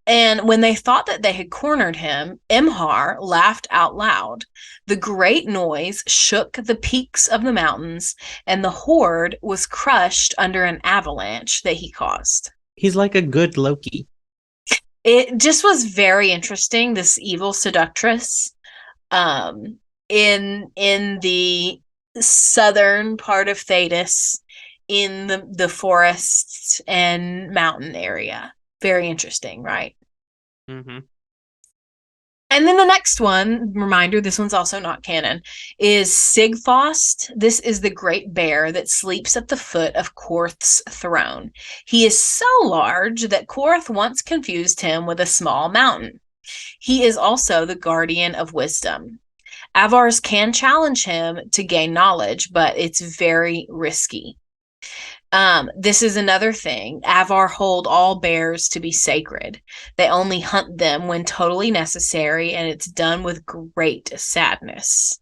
And when they thought that they had cornered him, Imhar laughed out loud. The great noise shook the peaks of the mountains, and the horde was crushed under an avalanche that he caused. He's like a good Loki. It just was very interesting, this evil seductress in the southern part of Thedas, in the forests and mountain area. Very interesting, right? Mm-hmm. And then the next one, reminder, this one's also not canon, is Sigfost. This is the great bear that sleeps at the foot of Korth's throne. He is so large that Korth once confused him with a small mountain. He is also the guardian of wisdom. Avvars can challenge him to gain knowledge, but it's very risky. This is another thing. Avvar hold all bears to be sacred. They only hunt them when totally necessary, and it's done with great sadness.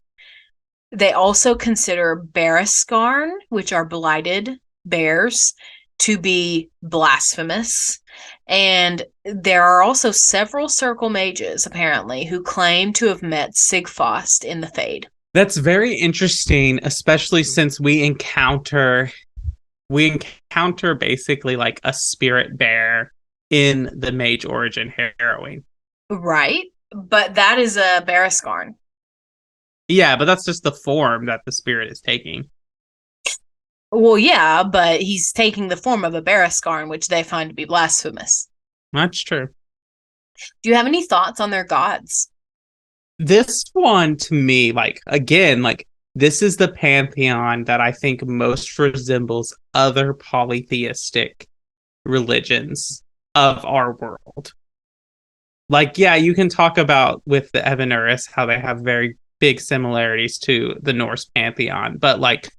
They also consider Baraskarn, which are blighted bears, to be blasphemous. And there are also several circle mages, apparently, who claim to have met Sigfost in the Fade. That's very interesting, especially since we encounter basically like a spirit bear in the Mage Origin Harrowing. Right, but that is a Baraskarn. Yeah, but that's just the form that the spirit is taking. Well, yeah, but he's taking the form of a Baraskarn, which they find to be blasphemous. That's true. Do you have any thoughts on their gods? This one, to me, like, again, like, this is the pantheon that I think most resembles other polytheistic religions of our world. Like, yeah, you can talk about with the Evanuris how they have very big similarities to the Norse pantheon, but like,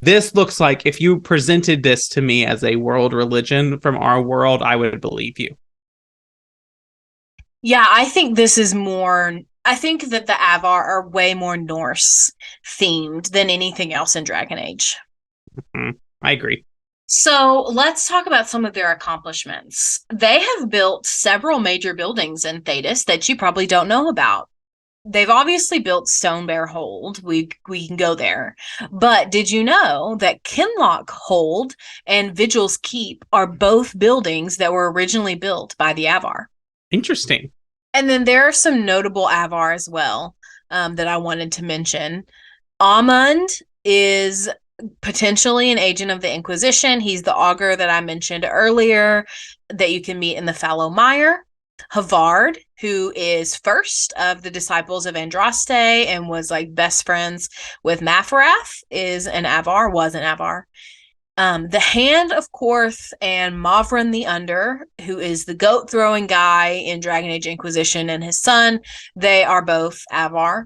this looks like if you presented this to me as a world religion from our world, I would believe you. Yeah, I think this is more... I think that the Avvar are way more Norse themed than anything else in Dragon Age. Mm-hmm. I agree. So let's talk about some of their accomplishments. They have built several major buildings in Thedas that you probably don't know about. They've obviously built Stonebear Hold. We can go there. But did you know that Kinloch Hold and Vigil's Keep are both buildings that were originally built by the Avvar? Interesting. And then there are some notable Avvar as well that I wanted to mention. Amund is potentially an agent of the Inquisition. He's the Augur that I mentioned earlier that you can meet in the Fallow Mire. Havard, who is first of the disciples of Andraste and was like best friends with Mafarath, was an Avvar. The Hand of Korth and Mavrin the Under, who is the goat throwing guy in Dragon Age Inquisition, and his son, they are both Avvar.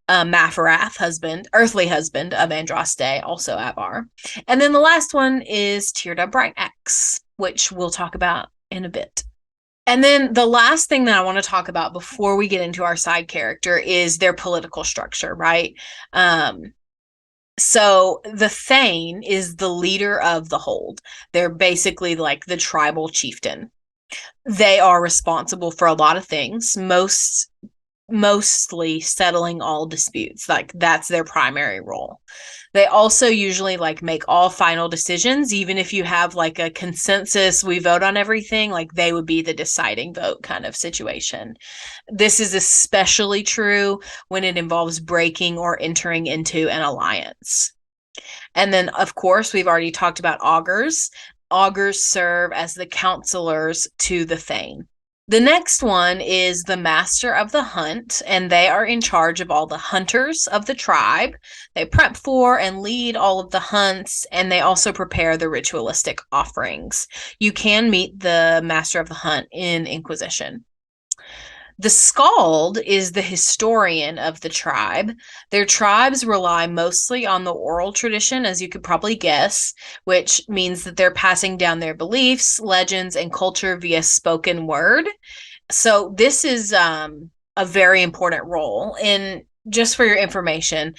Mafarath, earthly husband of Andraste, also Avvar. And then the last one is Tirda Brightaxe, which we'll talk about in a bit. And then the last thing that I want to talk about before we get into our side character is their political structure, right? So the Thane is the leader of the Hold. They're basically like the tribal chieftain. They are responsible for a lot of things, mostly settling all disputes. Like, that's their primary role. They also usually like make all final decisions, even if you have like a consensus, we vote on everything, like they would be the deciding vote kind of situation. This is especially true when it involves breaking or entering into an alliance. And then, of course, we've already talked about augurs. augurs serve as the counselors to the Thane. The next one is the Master of the Hunt, and they are in charge of all the hunters of the tribe. They prep for and lead all of the hunts, and they also prepare the ritualistic offerings. You can meet the Master of the Hunt in Inquisition. The Skald is the historian of the tribe. Their tribes rely mostly on the oral tradition, as you could probably guess, which means that they're passing down their beliefs, legends, and culture via spoken word. So this is a very important role. And just for your information,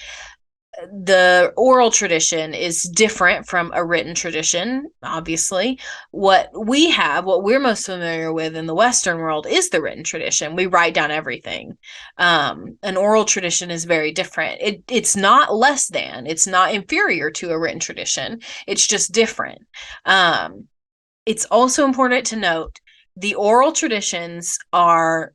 the oral tradition is different from a written tradition, obviously. What we're most familiar with in the Western world is the written tradition. We write down everything. An oral tradition is very different. It's not less than, it's not inferior to a written tradition. It's just different. It's also important to note the oral traditions are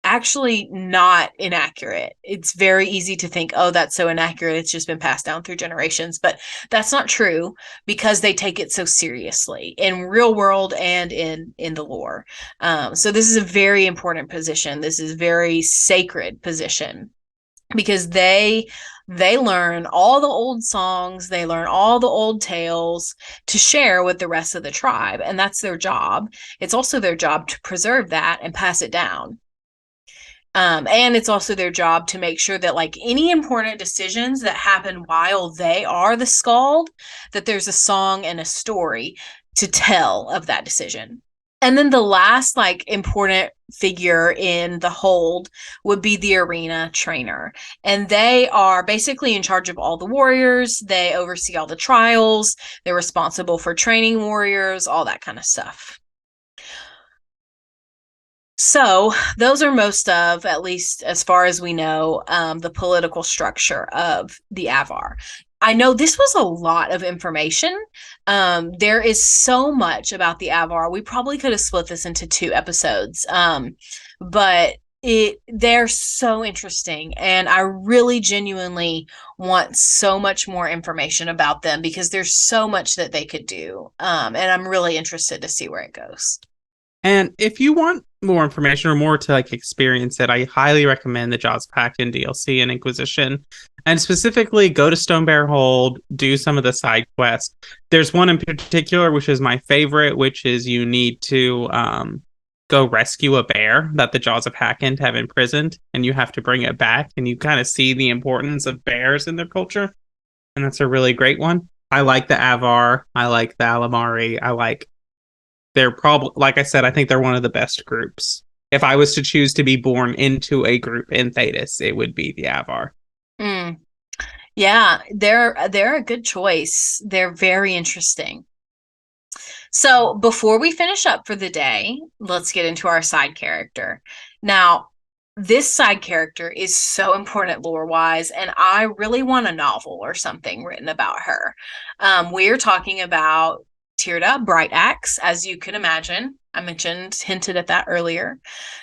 actually not inaccurate. It's very easy to think, oh, that's so inaccurate, it's just been passed down through generations, but that's not true because they take it so seriously in real world and in the lore. So this is a very important position. This is a very sacred position because they learn all the old songs, they learn all the old tales to share with the rest of the tribe, and that's their job. It's also their job to preserve that and pass it down. And it's also their job to make sure that, like, any important decisions that happen while they are the Skald, that there's a song and a story to tell of that decision. And then the last, like, important figure in the hold would be the arena trainer. And they are basically in charge of all the warriors. They oversee all the trials. They're responsible for training warriors, all that kind of stuff. So those are most of, at least as far as we know, the political structure of the Avvar. I know this was a lot of information. There is so much about the Avvar. We probably could have split this into 2 episodes, but they're so interesting, and I really genuinely want so much more information about them because there's so much that they could do, and I'm really interested to see where it goes. And if you want more information or more to like experience it, I highly recommend the Jaws of Hackton DLC and Inquisition. And specifically, go to Stonebear Hold, do some of the side quests. There's one in particular, which is my favorite, which is you need to go rescue a bear that the Jaws of Hackton have imprisoned, and you have to bring it back. And you kind of see the importance of bears in their culture. And that's a really great one. I like the Avvar. I like the Alamarri. They're probably, like I said, I think they're one of the best groups. If I was to choose to be born into a group in Thedas, it would be the Avvar. Yeah, they're a good choice. They're very interesting. So before we finish up for the day, let's get into our side character. Now, this side character is so important lore-wise, and I really want a novel or something written about her. We're talking about Tyrda Brightaxe, as you can imagine. I hinted at that earlier.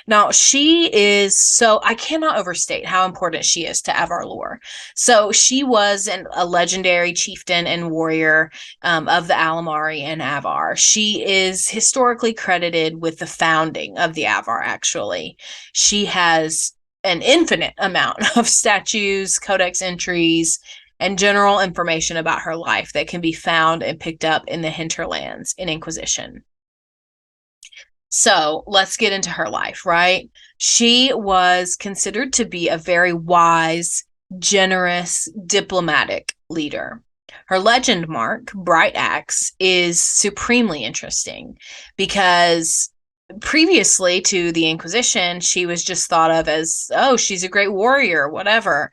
Now, she is I cannot overstate how important she is to Avvar lore. So she was a legendary chieftain and warrior of the Alamarri and Avvar. She is historically credited with the founding of the Avvar, actually. She has an infinite amount of statues, codex entries, and general information about her life that can be found and picked up in the hinterlands in Inquisition. So let's get into her life, right? She was considered to be a very wise, generous, diplomatic leader. Her legend mark, Brightaxe, is supremely interesting because previously to the Inquisition, she was just thought of as, oh, she's a great warrior, whatever.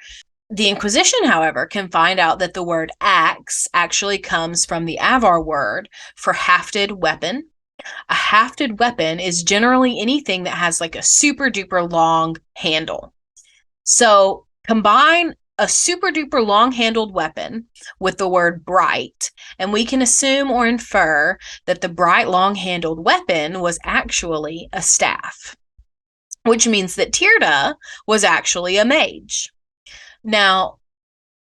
The Inquisition, however, can find out that the word axe actually comes from the Avvar word for hafted weapon. A hafted weapon is generally anything that has like a super duper long handle. So combine a super duper long handled weapon with the word bright, and we can assume or infer that the bright long handled weapon was actually a staff, which means that Tyrda was actually a mage. Now,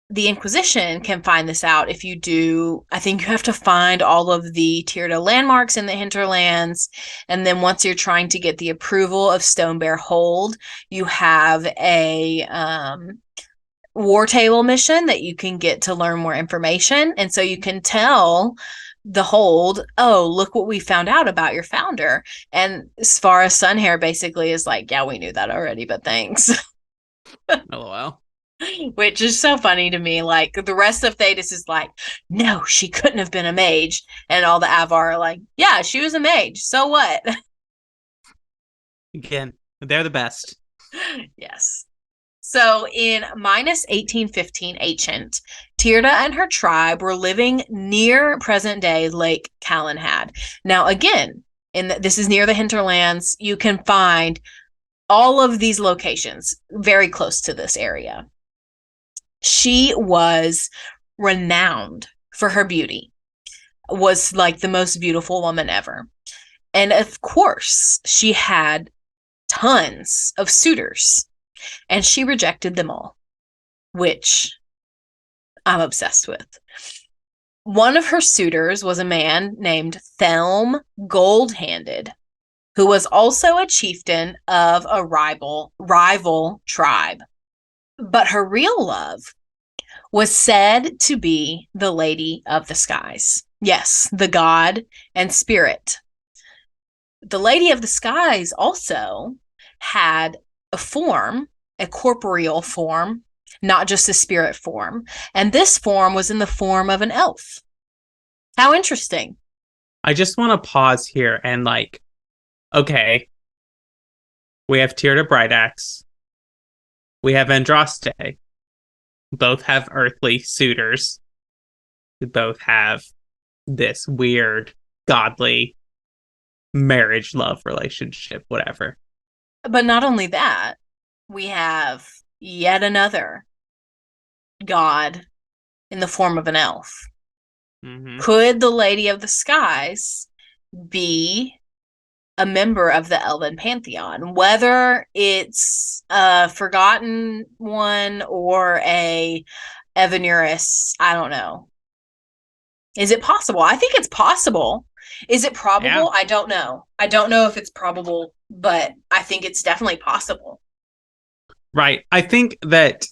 the Inquisition can find this out if you do. I think you have to find all of the Tyrda landmarks in the hinterlands, and then once you're trying to get the approval of Stonebear Hold, you have a war table mission that you can get to learn more information, and so you can tell the Hold, oh, look what we found out about your founder. And Svarah Sun-Hair basically is like, yeah, we knew that already, but thanks. LOL. Which is so funny to me. Like, the rest of Thedas is like, no, she couldn't have been a mage. And all the Avvar are like, yeah, she was a mage. So what? Again, they're the best. Yes. So in minus 1815 ancient, Tyrda and her tribe were living near present-day Lake Calenhad. Now, again, this is near the hinterlands. You can find all of these locations very close to this area. She was renowned for her beauty, was like the most beautiful woman ever. And of course, she had tons of suitors, and she rejected them all, which I'm obsessed with. One of her suitors was a man named Thelm Gold-Handed, who was also a chieftain of a rival tribe. But her real love was said to be the Lady of the Skies. Yes, the god and spirit. The Lady of the Skies also had a form, a corporeal form, not just a spirit form. And this form was in the form of an elf. How interesting. I just want to pause here and okay, we have Tyrda Brightaxe. We have Andraste. Both have earthly suitors. We both have this weird, godly marriage, love relationship, whatever. But not only that, we have yet another god in the form of an elf. Mm-hmm. Could the Lady of the Skies be a member of the Elven Pantheon, whether it's a forgotten one or a Evanuris? I don't know. Is it possible? I think it's possible. Is it probable? Yeah. I don't know. I don't know if it's probable, but I think it's definitely possible. Right. I think that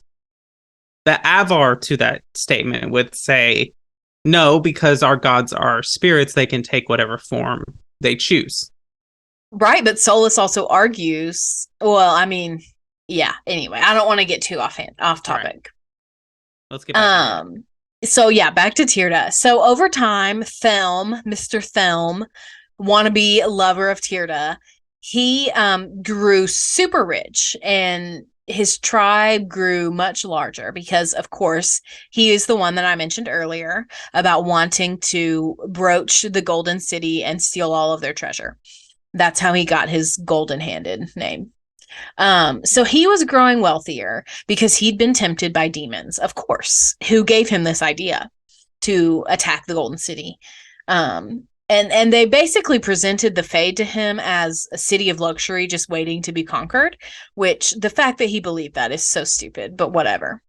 the Avvar to that statement would say, no, because our gods are spirits, they can take whatever form they choose. Right, but Solus also argues, well, I mean, yeah, anyway, I don't want to get too off topic. Right. Let's get back to So yeah, back to Tyrda. So over time, Mr. Thelm, wannabe lover of Tyrda, he grew super rich, and his tribe grew much larger because, of course, he is the one that I mentioned earlier about wanting to broach the Golden City and steal all of their treasure. That's how he got his golden-handed name. So he was growing wealthier because he'd been tempted by demons, of course, who gave him this idea to attack the Golden City. And they basically presented the Fade to him as a city of luxury just waiting to be conquered, which the fact that he believed that is so stupid, but whatever.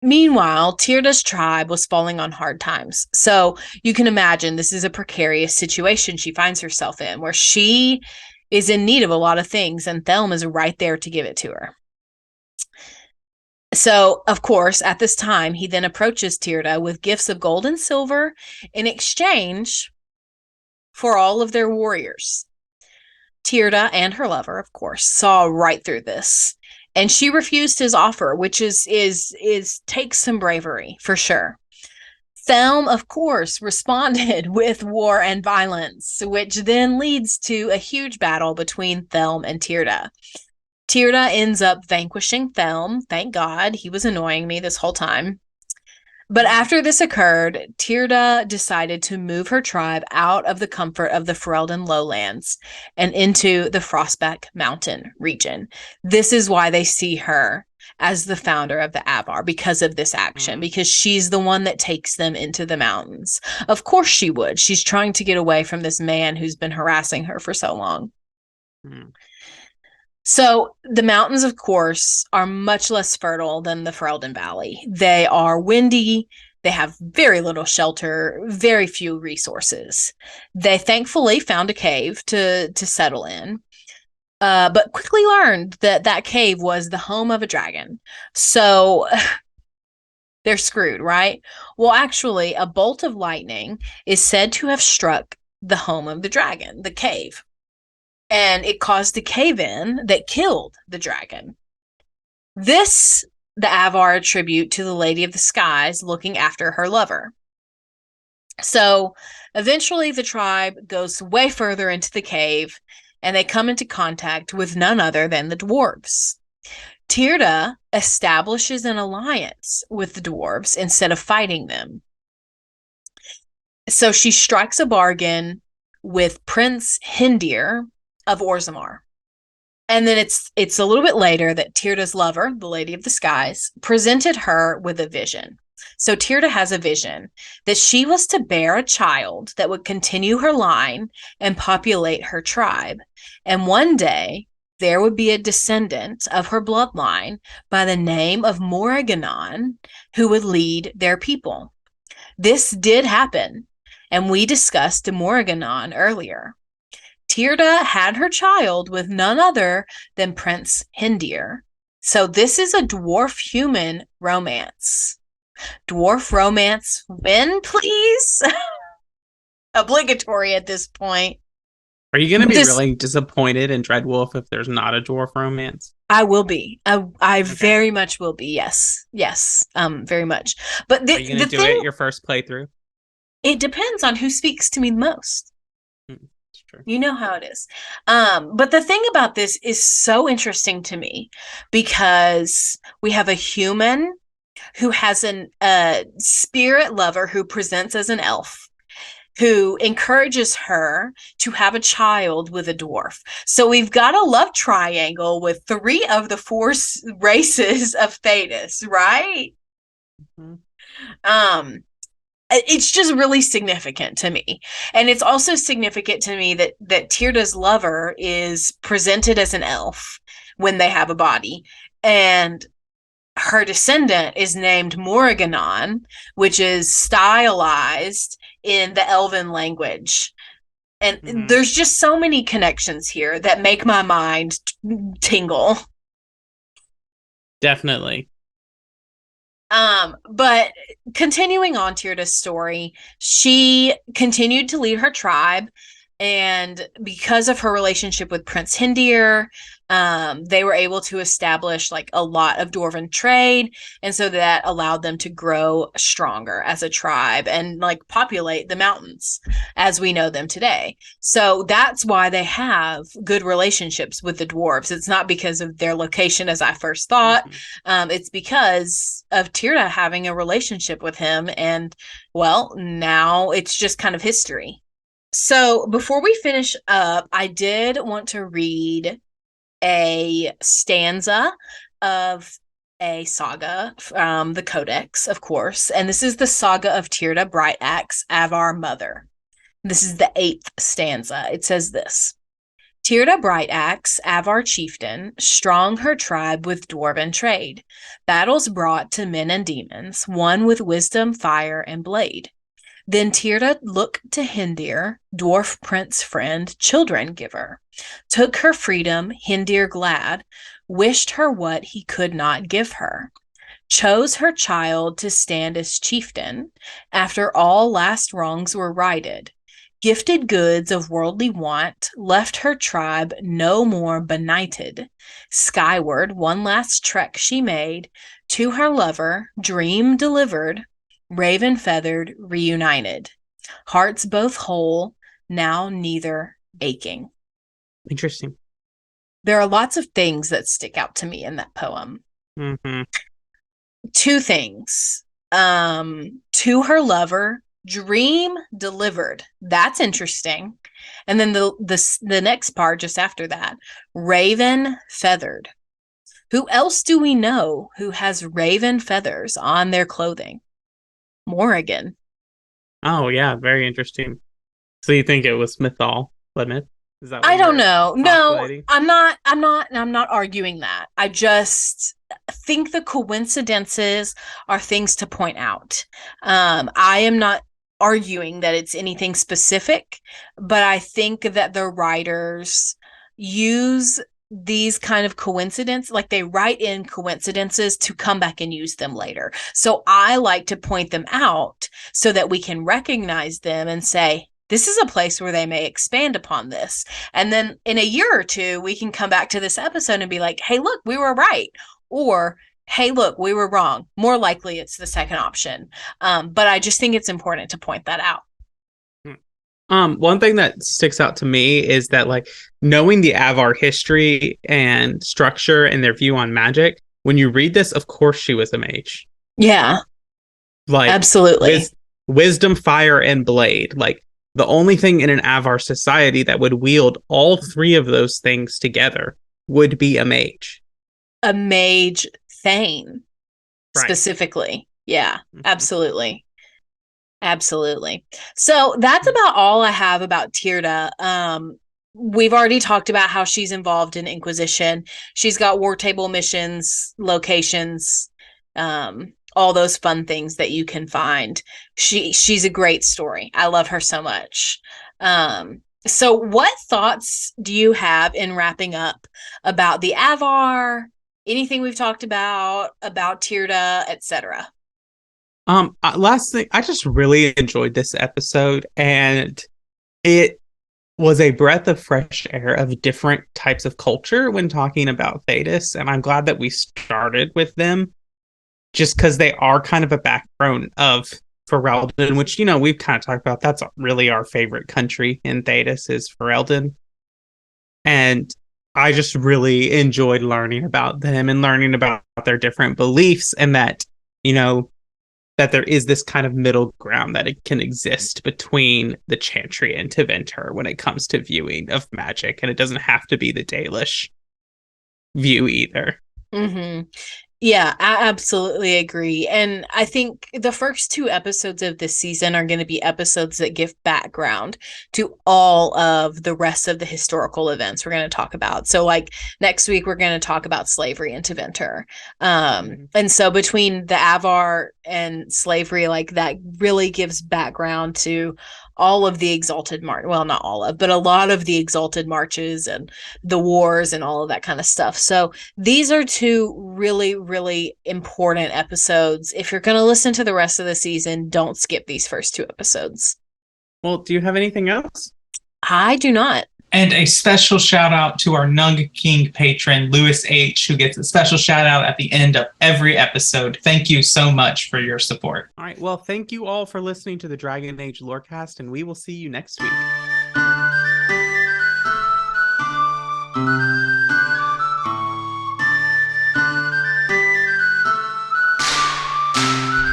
Meanwhile, Tyrda's tribe was falling on hard times. So you can imagine this is a precarious situation she finds herself in, where she is in need of a lot of things, and Thelm is right there to give it to her. So, of course, at this time, he then approaches Tyrda with gifts of gold and silver in exchange for all of their warriors. Tyrda and her lover, of course, saw right through this, and she refused his offer, which is takes some bravery for sure. Thelm, of course, responded with war and violence, which then leads to a huge battle between Thelm and Tyrda. Tyrda ends up vanquishing Thelm. Thank God. He was annoying me this whole time. But after this occurred, Tyrda decided to move her tribe out of the comfort of the Fereldan lowlands and into the Frostback mountain region. This is why they see her as the founder of the Avvar, because of this action, because she's the one that takes them into the mountains. Of course she would. She's trying to get away from this man who's been harassing her for so long. So the mountains, of course, are much less fertile than the Fereldan Valley. They are windy. They have very little shelter, very few resources. They thankfully found a cave to settle in, but quickly learned that that cave was the home of a dragon. So they're screwed, right? Well, actually, a bolt of lightning is said to have struck the home of the dragon, the cave, and it caused a cave in that killed the dragon. This, the Avvar attribute to the Lady of the Skies looking after her lover. So eventually the tribe goes way further into the cave and they come into contact with none other than the dwarves. Tyrda establishes an alliance with the dwarves instead of fighting them. So she strikes a bargain with Prince Hindir of Orzammar. And then it's a little bit later that Tyrda's lover, the Lady of the Skies, presented her with a vision. So Tyrda has a vision that she was to bear a child that would continue her line and populate her tribe. And one day, there would be a descendant of her bloodline by the name of Morriganon who would lead their people. This did happen, and we discussed Morriganon earlier. Tyrda had her child with none other than Prince Hindir. So this is a dwarf-human romance. Dwarf romance win, please? Obligatory at this point. Are you going to be really disappointed in Dreadwolf if there's not a dwarf romance? I will be. I very much will be. Yes. Very much. But are you going to do it your first playthrough? It depends on who speaks to me the most. That's true. You know how it is. But the thing about this is so interesting to me because we have a human who has a spirit lover who presents as an elf, who encourages her to have a child with a dwarf. So we've got a love triangle with 3 of the 4 races of Thedas, right? Mm-hmm. It's just really significant to me. And it's also significant to me that Tyrda's lover is presented as an elf when they have a body. And her descendant is named Morriganon, which is stylized in the Elven language. And there's just so many connections here that make my mind tingle. Definitely. But continuing on Tyrda's story, she continued to lead her tribe, and because of her relationship with Prince Hindir, they were able to establish like a lot of dwarven trade, and so that allowed them to grow stronger as a tribe and like populate the mountains as we know them today. So that's why they have good relationships with the dwarves. It's not because of their location as I first thought. It's because of Tyrda having a relationship with him, and well, now it's just kind of history. So before we finish up, I did want to read a stanza of a saga from the Codex, of course. And this is the saga of Tyrda Brightaxe, Avvar Mother. This is the 8th stanza. It says this: Tyrda Brightaxe, Avvar chieftain, strong her tribe with dwarven trade. Battles brought to men and demons, won with wisdom, fire, and blade. Then Tyrda looked to Hindir, dwarf prince friend, children giver. Took her freedom, Hindir glad, wished her what he could not give her. Chose her child to stand as chieftain, after all last wrongs were righted. Gifted goods of worldly want, left her tribe no more benighted. Skyward one last trek she made, to her lover, dream delivered, raven feathered, reunited. Hearts both whole, now neither aching. Interesting. There are lots of things that stick out to me in that poem. Mm-hmm. 2 things. To her lover, dream delivered. That's interesting. And then the next part just after that, raven feathered. Who else do we know who has raven feathers on their clothing? Morrigan. Oh, yeah. Very interesting. So you think it was Mythal, wasn't it? Is that what I don't you're know. No, postulating? I'm not arguing that. I just think the coincidences are things to point out. I am not arguing that it's anything specific, but I think that the writers use these kind of coincidence, like they write in coincidences to come back and use them later. So I like to point them out so that we can recognize them and say, this is a place where they may expand upon this. And then in a year or two, we can come back to this episode and be like, hey, look, we were right. Or, hey, look, we were wrong. More likely it's the second option. But I just think it's important to point that out. One thing that sticks out to me is that, like, knowing the Avvar history and structure and their view on magic, when you read this, of course she was a mage. Yeah. Like, absolutely. Wisdom, fire, and blade. Like, the only thing in an Avvar society that would wield all three of those things together would be a mage. A mage thane, Right. specifically. Yeah, absolutely. Absolutely. So that's about all I have about Tirda. We've already talked about how she's involved in Inquisition. She's got war table missions, locations, all those fun things that you can find. She's a great story. I love her so much. So what thoughts do you have in wrapping up about the Avvar, anything we've talked about Tirda, etc.? Last thing, I just really enjoyed this episode, and it was a breath of fresh air of different types of culture when talking about Thedas, and I'm glad that we started with them, just because they are kind of a backbone of Fereldan, which, you know, we've kind of talked about. That's really our favorite country in Thedas is Fereldan, and I just really enjoyed learning about them and learning about their different beliefs, and that, you know, that there is this kind of middle ground that it can exist between the Chantry and Tevinter when it comes to viewing of magic, and it doesn't have to be the Dalish view either. Mm-hmm. Yeah, I absolutely agree. And I think the first two episodes of this season are going to be episodes that give background to all of the rest of the historical events we're going to talk about. So like next week, we're going to talk about slavery in Tevinter. And so between the Avvar and slavery, like that really gives background to all of the exalted march. Well, not all of, but a lot of the exalted marches and the wars and all of that kind of stuff. So these are two really, really important episodes. If you're going to listen to the rest of the season, don't skip these first two episodes. Well, do you have anything else? I do not. And a special shout out to our Nung King patron, Lewis H., who gets a special shout out at the end of every episode. Thank you so much for your support. All right. Well, thank you all for listening to the Dragon Age Lorecast, and we will see you next week.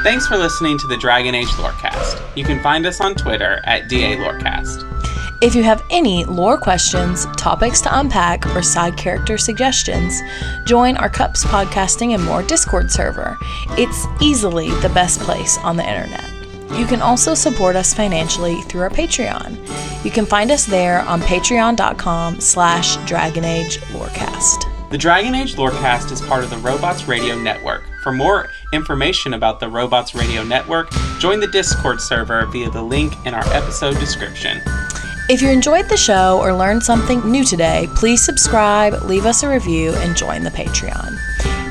Thanks for listening to the Dragon Age Lorecast. You can find us on Twitter at DA Lorecast. If you have any lore questions, topics to unpack, or side character suggestions, join our Cups Podcasting and More Discord server. It's easily the best place on the internet. You can also support us financially through our Patreon. You can find us there on patreon.com/DragonAgeLorecast. The Dragon Age Lorecast is part of the Robots Radio Network. For more information about the Robots Radio Network, join the Discord server via the link in our episode description. If you enjoyed the show or learned something new today, please subscribe, leave us a review, and join the Patreon.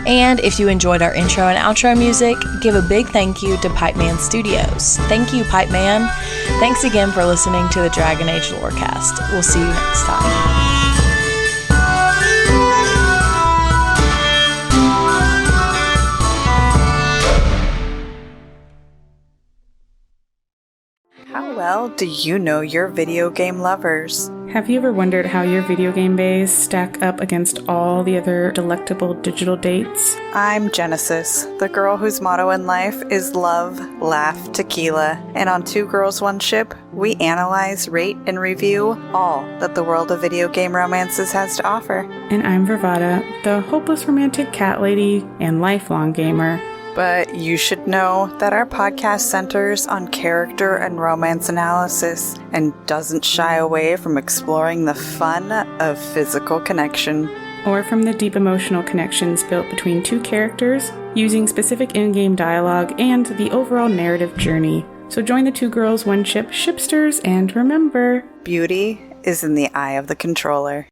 And if you enjoyed our intro and outro music, give a big thank you to Pipeman Studios. Thank you, Pipeman. Thanks again for listening to the Dragon Age Lorecast. We'll see you next time. How well do you know your video game lovers? Have you ever wondered how your video game bays stack up against all the other delectable digital dates? I'm Genesis, the girl whose motto in life is love, laugh, tequila. And on Two Girls, One Ship, we analyze, rate, and review all that the world of video game romances has to offer. And I'm Vervada, the hopeless romantic cat lady and lifelong gamer. But you should know that our podcast centers on character and romance analysis and doesn't shy away from exploring the fun of physical connection. Or from the deep emotional connections built between two characters, using specific in-game dialogue and the overall narrative journey. So join the 2 Girls 1 Ship shipsters, and remember, beauty is in the eye of the controller.